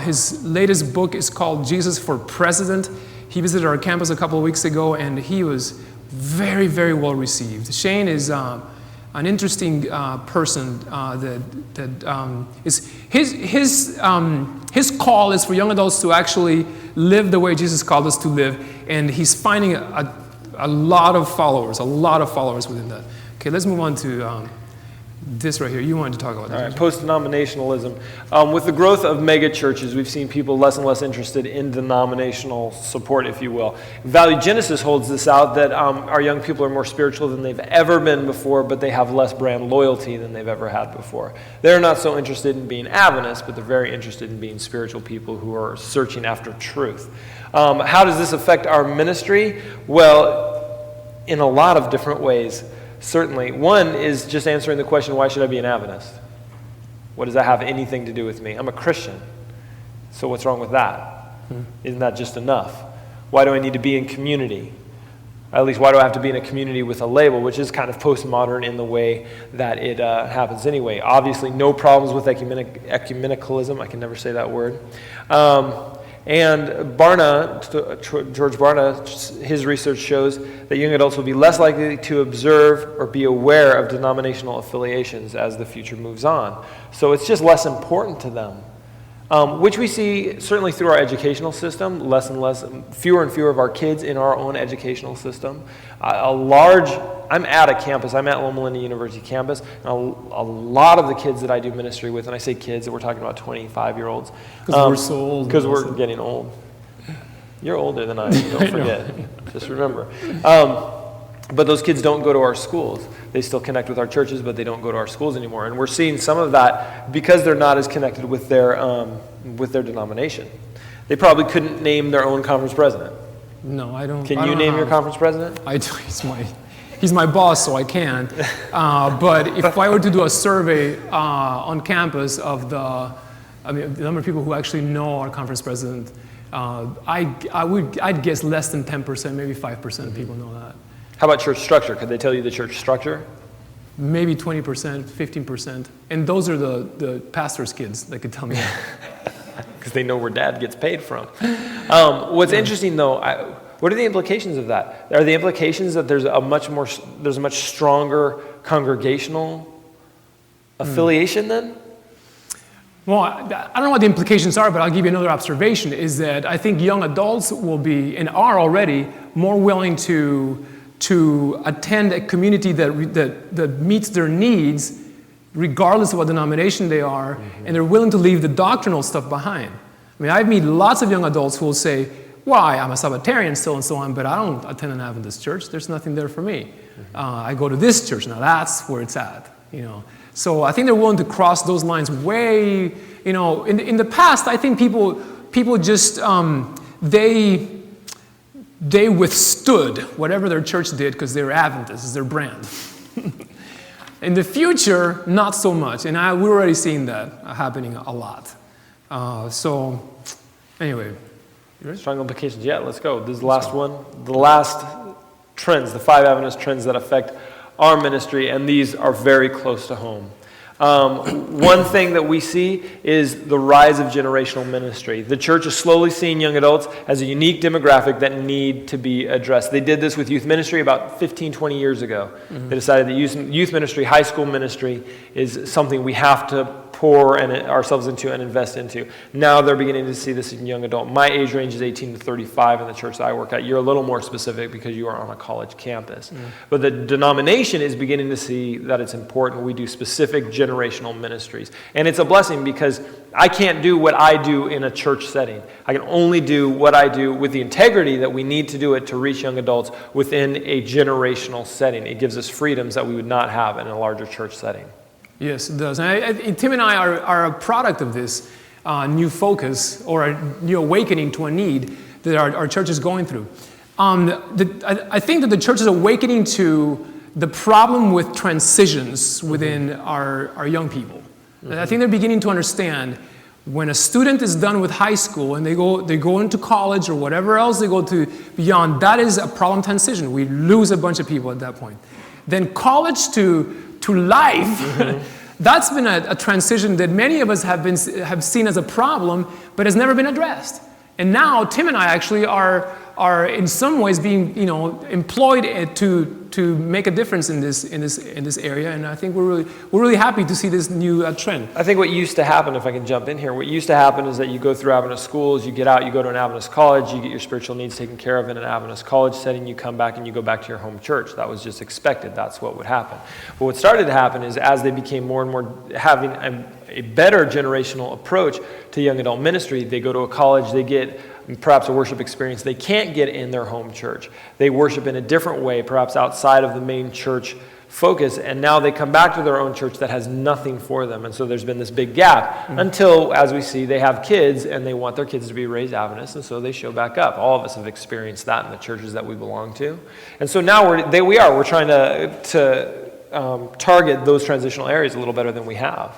His latest book is called Jesus for President. He visited our campus a couple of weeks ago, and he was very, very well received. Shane is an interesting person that is his call is for young adults to actually live the way Jesus called us to live, and he's finding a lot of followers within that. Okay, let's move on to this right here. You wanted to talk about this. All right, post-denominationalism. With the growth of mega churches, we've seen people less and less interested in denominational support, if you will. Value Genesis holds this out, that our young people are more spiritual than they've ever been before, but they have less brand loyalty than they've ever had before. They're not so interested in being Adventists, but they're very interested in being spiritual people who are searching after truth. How does this affect our ministry? Well, in a lot of different ways. Certainly. One is just answering the question, why should I be an Adventist? What does that have anything to do with me? I'm a Christian. So what's wrong with that? Isn't that just enough? Why do I need to be in community? At least, why do I have to be in a community with a label, which is kind of postmodern in the way that it happens anyway. Obviously, no problems with ecumenicalism. I can never say that word. And George Barna, his research shows that young adults will be less likely to observe or be aware of denominational affiliations as the future moves on. So it's just less important to them, which we see certainly through our educational system, less and less, fewer and fewer of our kids in our own educational system. I'm at a campus, I'm at Loma Linda University campus, and a lot of the kids that I do ministry with, and I say kids, we're talking about 25-year-olds. Because we're so old. Because we're getting old. You're older than I am, don't forget. Just remember. But those kids don't go to our schools. They still connect with our churches, but they don't go to our schools anymore. And we're seeing some of that because they're not as connected with their denomination. They probably couldn't name their own conference president. No, I don't. Can you name your conference president? I do. He's my boss, so I can't. But if I were to do a survey on campus of the number of people who actually know our conference president, I'd guess less than 10%, maybe 5% of people know that. How about church structure? Could they tell you the church structure? Maybe 20%, 15%. And those are the pastor's kids that could tell me that. Because they know where dad gets paid from. What's interesting, though, what are the implications of that? Are the implications that there's a much stronger congregational affiliation then? Well, I don't know what the implications are, but I'll give you another observation, is that I think young adults will be, and are already, more willing to attend a community that meets their needs, regardless of what denomination they are, and they're willing to leave the doctrinal stuff behind. I mean, I meet lots of young adults who will say, why, I'm a Sabbatarian still and so on, but I don't attend an Adventist church. There's nothing there for me. I go to this church. Now that's where it's at, So I think they're willing to cross those lines way, in the past, I think people just, they withstood whatever their church did because they were Adventists, it's their brand. In the future, not so much. And we're already seeing that happening a lot. So, anyway. Strong implications. Yeah, let's go. This is the last one. The last trends, the 5 Adventist trends that affect our ministry, and these are very close to home. One thing that we see is the rise of generational ministry. The church is slowly seeing young adults as a unique demographic that need to be addressed. They did this with youth ministry about 15, 20 years ago. They decided that youth ministry, high school ministry, is something we have to pour ourselves into and invest into. Now they're beginning to see this in young adult. My age range is 18 to 35 in the church that I work at. You're a little more specific because you are on a college campus. But the denomination is beginning to see that it's important. We do specific generational ministries. And it's a blessing because I can't do what I do in a church setting. I can only do what I do with the integrity that we need to do it to reach young adults within a generational setting. It gives us freedoms that we would not have in a larger church setting. Yes, it does. And Tim and I are a product of this new focus or a new awakening to a need that our church is going through. I think that the church is awakening to the problem with transitions within our young people. And I think they're beginning to understand when a student is done with high school and they go into college or whatever else they go to beyond, that is a problem transition. We lose a bunch of people at that point. Then college to life, that's been a transition that many of us have seen as a problem, but has never been addressed. And now Tim and I actually are are in some ways being, employed to make a difference in this area, and I think we're really happy to see this new trend. I think what used to happen, if I can jump in here, what used to happen is that you go through Adventist schools, you get out, you go to an Adventist college, you get your spiritual needs taken care of in an Adventist college setting, you come back and you go back to your home church. That was just expected. That's what would happen. But what started to happen is as they became more and more having a better generational approach to young adult ministry, they go to a college, they get perhaps a worship experience they can't get in their home church. They worship in a different way, perhaps outside of the main church focus, and now they come back to their own church that has nothing for them. And so there's been this big gap until, as we see, they have kids and they want their kids to be raised Adventists, and so they show back up. All of us have experienced that in the churches that we belong to. And so now we're trying to target those transitional areas a little better than we have.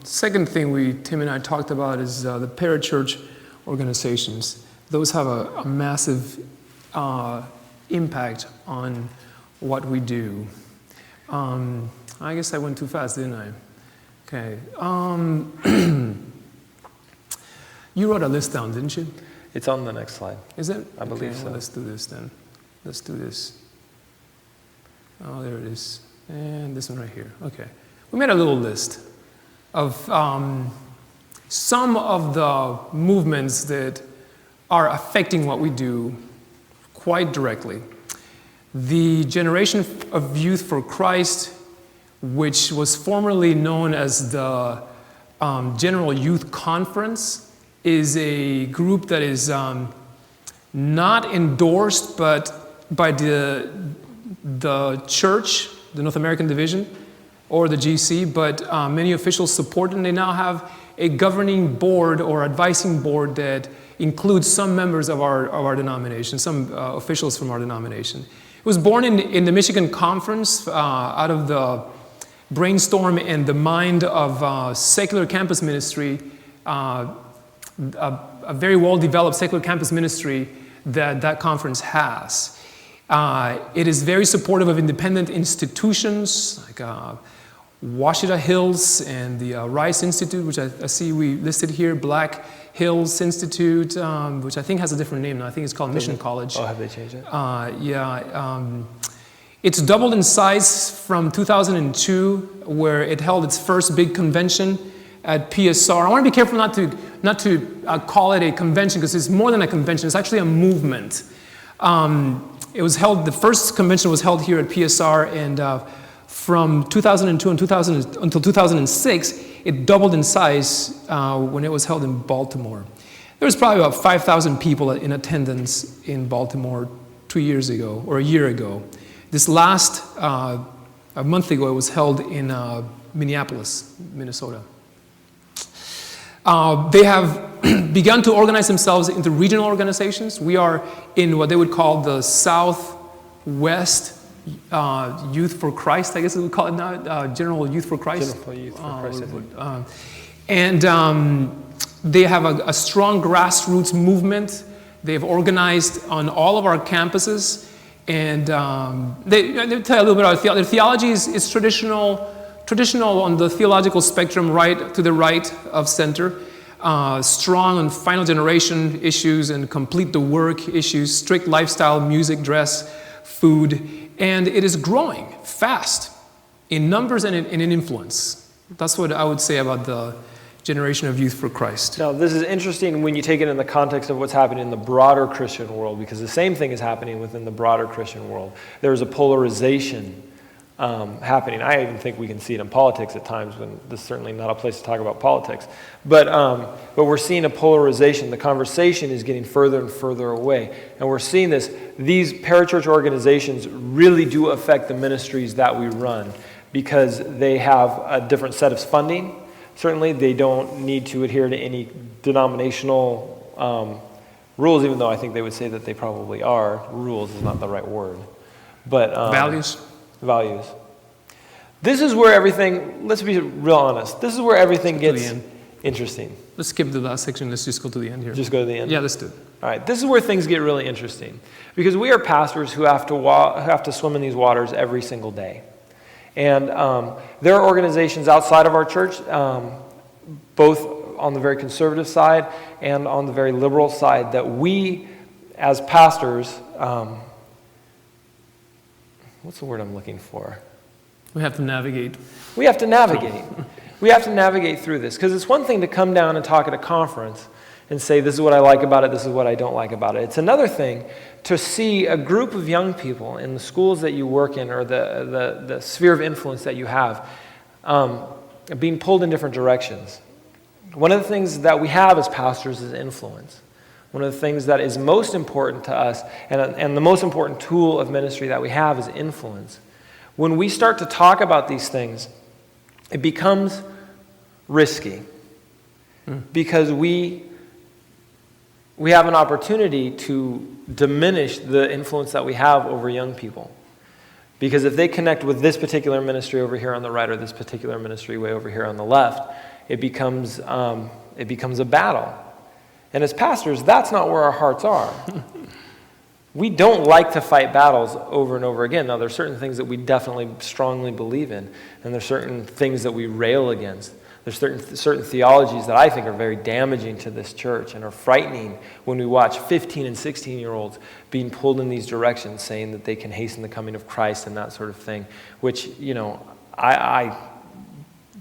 Second thing Tim and I talked about is the parachurch organizations. Those have a massive impact on what we do. I guess I went too fast, didn't I? Okay. You wrote a list down, didn't you? It's on the next slide. Is it? I believe so. Well, let's do this then. Let's do this. Oh, there it is. And this one right here. Okay. We made a little list of some of the movements that are affecting what we do quite directly. The Generation of Youth for Christ, which was formerly known as the General Youth Conference, is a group that is not endorsed but by the church, the North American Division, or the GC, but many officials support it, and they now have a governing board or advising board that includes some members of our denomination, some officials from our denomination. It was born in the Michigan Conference out of the brainstorm and the mind of secular campus ministry, a very well-developed secular campus ministry that conference has. It is very supportive of independent institutions like Washita Hills and the Rice Institute, which I see we listed here, Black Hills Institute, which I think has a different name now. I think it's called Mission College. Oh, have they changed it? It's doubled in size from 2002, where it held its first big convention at PSR. I want to be careful not to call it a convention, because it's more than a convention. It's actually a movement. It was held. The first convention was held here at PSR, and from 2002 until 2006, it doubled in size when it was held in Baltimore. There was probably about 5,000 people in attendance in Baltimore 2 years ago, or a year ago. This last, a month ago, it was held in Minneapolis, Minnesota. They have begun to organize themselves into regional organizations. We are in what they would call the Southwest Youth for Christ, I guess we would call it now, General Youth for Christ. General Youth for Christ, and they have a strong grassroots movement. They've organized on all of our campuses, and they tell you a little bit about their theology is traditional on the theological spectrum, right to the right of center. Strong on final generation issues and complete the work issues, strict lifestyle, music, dress, food, and it is growing fast in numbers and in influence. That's what I would say about the Generation of Youth for Christ. Now, this is interesting when you take it in the context of what's happening in the broader Christian world, because the same thing is happening within the broader Christian world. There's a polarization happening. I even think we can see it in politics at times, when this is certainly not a place to talk about politics. But we're seeing a polarization. The conversation is getting further and further away. And we're seeing this. These parachurch organizations really do affect the ministries that we run, because they have a different set of funding. Certainly, they don't need to adhere to any denominational rules, even though I think they would say that they probably are. Rules is not the right word. But Values. This is where everything, let's be real honest, this is where everything gets interesting. Let's skip the last section. Let's just go to the end here. Just go to the end? Yeah, let's do it. All right, this is where things get really interesting, because we are pastors who have to swim in these waters every single day. And there are organizations outside of our church, both on the very conservative side and on the very liberal side, that we as pastors, what's the word I'm looking for? We have to navigate. We have to navigate. We have to navigate through this, because it's one thing to come down and talk at a conference and say, this is what I like about it, this is what I don't like about it. It's another thing to see a group of young people in the schools that you work in, or the sphere of influence that you have, being pulled in different directions. One of the things that we have as pastors is influence. One of the things that is most important to us, and the most important tool of ministry that we have, is influence. When we start to talk about these things, it becomes risky, because we have an opportunity to diminish the influence that we have over young people. Because if they connect with this particular ministry over here on the right, or this particular ministry way over here on the left, it becomes a battle. And as pastors, that's not where our hearts are. We don't like to fight battles over and over again. Now, there's certain things that we definitely strongly believe in, and there's certain things that we rail against. There's certain theologies that I think are very damaging to this church and are frightening when we watch 15 and 16-year-olds being pulled in these directions, saying that they can hasten the coming of Christ and that sort of thing, which, I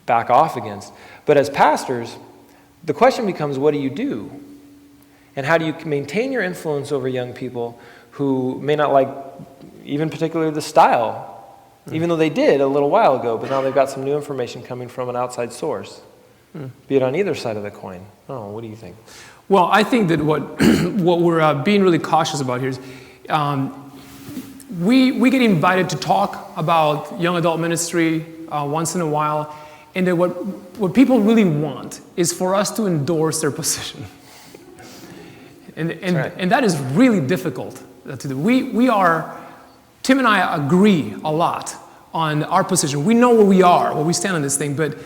back off against. But as pastors, the question becomes, what do you do? And how do you maintain your influence over young people who may not like even particularly the style, even though they did a little while ago, but now they've got some new information coming from an outside source, be it on either side of the coin? Oh, what do you think? Well, I think that what we're being really cautious about here is we get invited to talk about young adult ministry once in a while, and that what people really want is for us to endorse their position. And that is really difficult to do. Tim and I agree a lot on our position. We know where we are, where we stand on this thing, but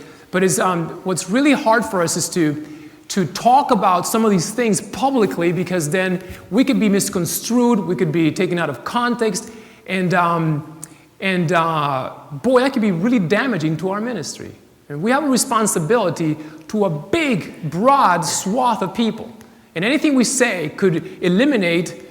what's really hard for us is to talk about some of these things publicly, because then we could be misconstrued, we could be taken out of context, and boy, that could be really damaging to our ministry. And we have a responsibility to a big, broad swath of people. And anything we say could eliminate,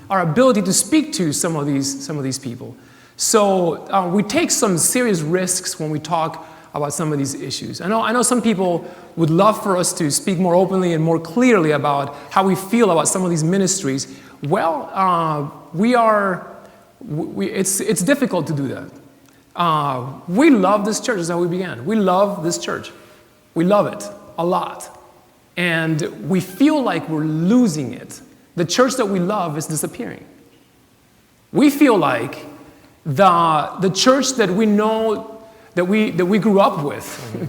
our ability to speak to some of these people. So we take some serious risks when we talk about some of these issues. I know some people would love for us to speak more openly and more clearly about how we feel about some of these ministries. Well, it's difficult to do that. We love this church. That's how we began. We love this church. We love it a lot. And we feel like we're losing it. The church that we love is disappearing. We feel like the church that we know, that we grew up with,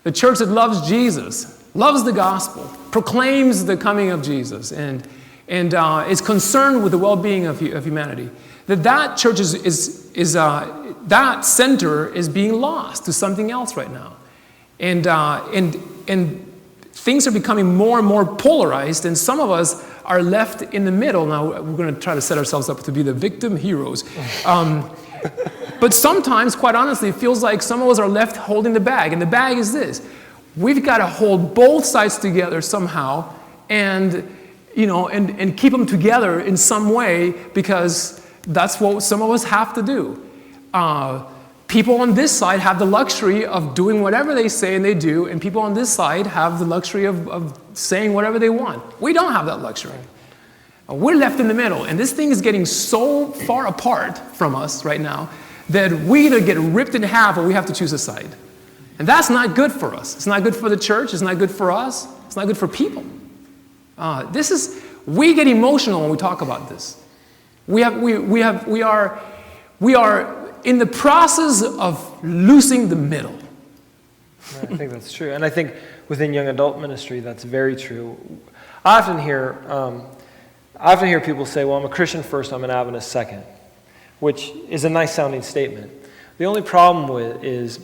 the church that loves Jesus, loves the gospel, proclaims the coming of Jesus, and is concerned with the well-being of humanity, that church that center is being lost to something else right now, and things are becoming more and more polarized, and some of us are left in the middle. Now, we're going to try to set ourselves up to be the victim heroes. But sometimes, quite honestly, it feels like some of us are left holding the bag, and the bag is this. We've got to hold both sides together somehow, and keep them together in some way, because that's what some of us have to do. People on this side have the luxury of doing whatever they say and they do, and people on this side have the luxury of saying whatever they want. We don't have that luxury. We're left in the middle, and this thing is getting so far apart from us right now that we either get ripped in half or we have to choose a side. And that's not good for us. It's not good for the church. It's not good for us. It's not good for people. We get emotional when we talk about this. We are in the process of losing the middle. I think that's true. And I think within young adult ministry, that's very true. I often hear people say, well, I'm a Christian first, I'm an Adventist second, which is a nice sounding statement. The only problem is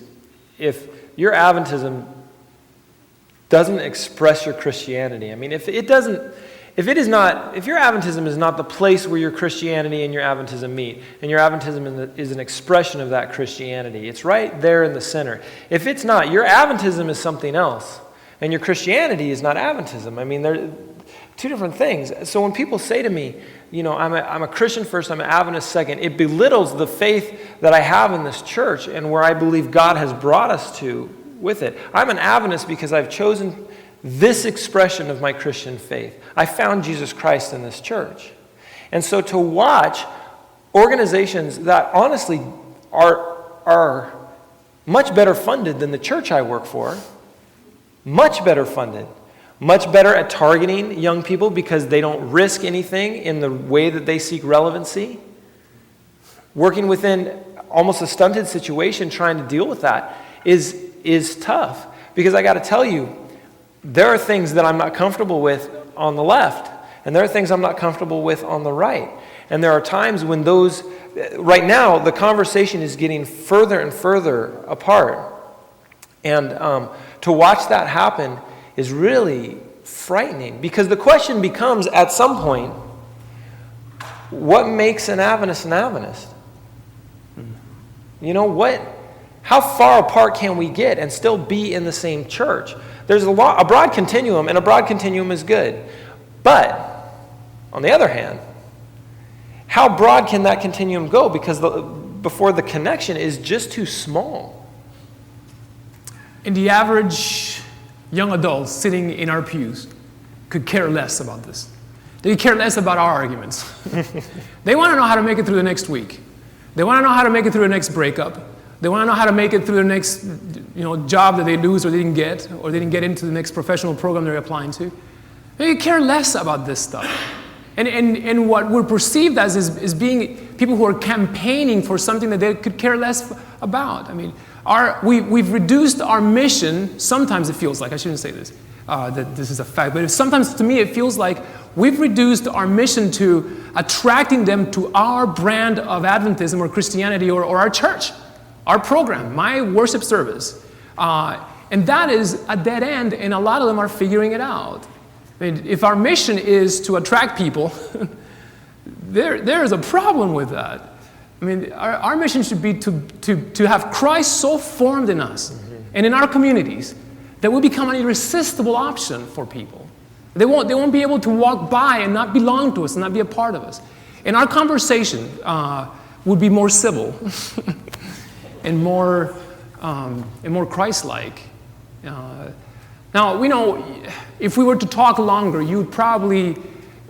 if your Adventism doesn't express your Christianity. I mean, if it doesn't if your Adventism is not the place where your Christianity and your Adventism meet, and your Adventism is an expression of that Christianity, it's right there in the center. If it's not, your Adventism is something else, and your Christianity is not Adventism. I mean, they're two different things. So when people say to me, I'm a Christian first, I'm an Adventist second, it belittles the faith that I have in this church and where I believe God has brought us to with it. I'm an Adventist because I've chosen this expression of my Christian faith. I found Jesus Christ in this church. And so to watch organizations that honestly are much better funded than the church I work for, much better funded, much better at targeting young people because they don't risk anything in the way that they seek relevancy, working within almost a stunted situation trying to deal with that is tough. Because I got to tell you, there are things that I'm not comfortable with on the left, and there are things I'm not comfortable with on the right. And there are times when right now, the conversation is getting further and further apart. And to watch that happen is really frightening, because the question becomes at some point, what makes an Adventist an Adventist? How far apart can we get and still be in the same church? There's a broad continuum, and a broad continuum is good. But, on the other hand, how broad can that continuum go? Because before the connection is just too small. And the average young adult sitting in our pews could care less about this. They care less about our arguments. They want to know how to make it through the next week. They want to know how to make it through the next breakup. They want to know how to make it through the next job that they lose or they didn't get into the next professional program they're applying to. They care less about this stuff. And what we're perceived as is being people who are campaigning for something that they could care less about. I mean, we've reduced our mission, sometimes it feels like, I shouldn't say this, that this is a fact, but sometimes to me it feels like we've reduced our mission to attracting them to our brand of Adventism or Christianity or our church, our program, my worship service. And that is a dead end, and a lot of them are figuring it out. I mean, if our mission is to attract people, there is a problem with that. I mean, our mission should be to have Christ so formed in us and in our communities that we become an irresistible option for people. They won't be able to walk by and not belong to us and not be a part of us. And our conversation would be more civil and more Christ-like. Now, we know if we were to talk longer, you'd probably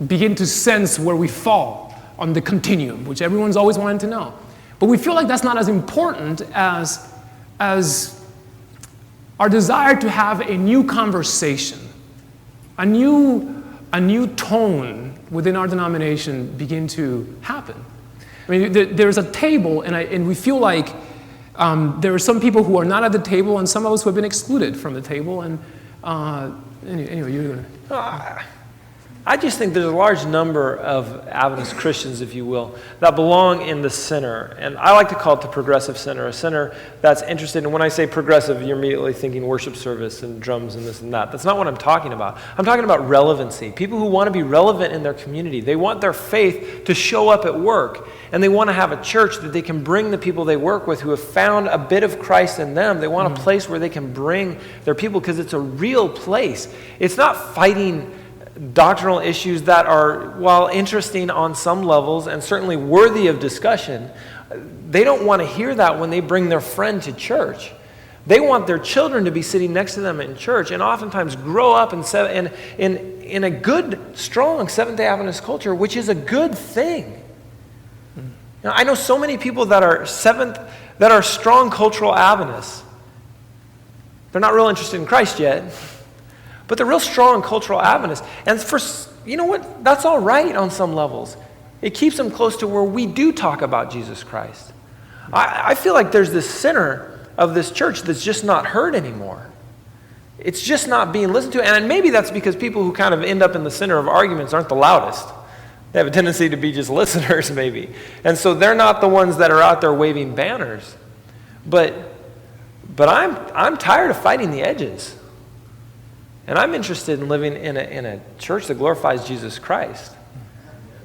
begin to sense where we fall on the continuum, which everyone's always wanted to know. But we feel like that's not as important as our desire to have a new conversation, a new tone within our denomination begin to happen. I mean, there's a table, and we feel like there are some people who are not at the table, and some of us who have been excluded from the table. And anyway, you're going to. I just think there's a large number of Adventist Christians, if you will, that belong in the center. And I like to call it the progressive center, a center that's interested in, when I say progressive, you're immediately thinking worship service and drums and this and that. That's not what I'm talking about. I'm talking about relevancy. People who want to be relevant in their community. They want their faith to show up at work. And they want to have a church that they can bring the people they work with who have found a bit of Christ in them. They want a place where they can bring their people, because it's a real place. It's not fighting doctrinal issues that are, while interesting on some levels and certainly worthy of discussion, they don't want to hear that when they bring their friend to church. They want their children to be sitting next to them in church and oftentimes grow up in a good, strong Seventh-day Adventist culture, which is a good thing. Now, I know so many people that are strong cultural Adventists. They're not real interested in Christ yet, but they're real strong cultural Adventists. And you know what? That's all right on some levels. It keeps them close to where we do talk about Jesus Christ. I feel like there's this center of this church that's just not heard anymore. It's just not being listened to. And maybe that's because people who kind of end up in the center of arguments aren't the loudest. They have a tendency to be just listeners, maybe. And so they're not the ones that are out there waving banners. But I'm tired of fighting the edges. And I'm interested in living in a church that glorifies Jesus Christ.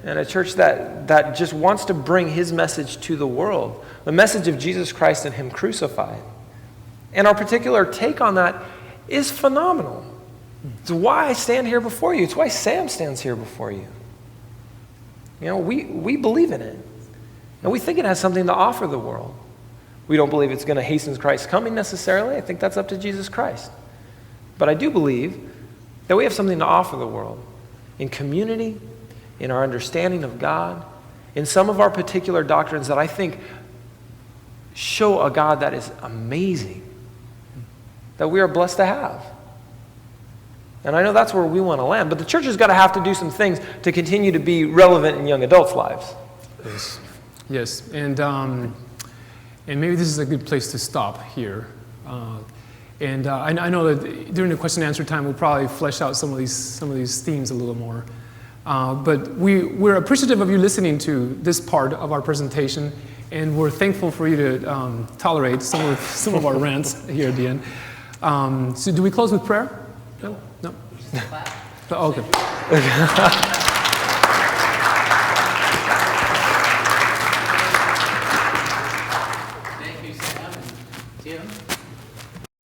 And a church that just wants to bring his message to the world. The message of Jesus Christ and him crucified. And our particular take on that is phenomenal. It's why I stand here before you. It's why Sam stands here before you. You know, we believe in it. And we think it has something to offer the world. We don't believe it's going to hasten Christ's coming necessarily. I think that's up to Jesus Christ. But I do believe that we have something to offer the world in community, in our understanding of God, in some of our particular doctrines that I think show a God that is amazing, that we are blessed to have. And I know that's where we want to land. But the church has got to have to do some things to continue to be relevant in young adults' lives. Yes. And maybe this is a good place to stop here. I know that during the question and answer time, we'll probably flesh out some of these themes a little more. But we're appreciative of you listening to this part of our presentation, and we're thankful for you to tolerate some of our rants here at the end. So do we close with prayer? No? Oh, okay.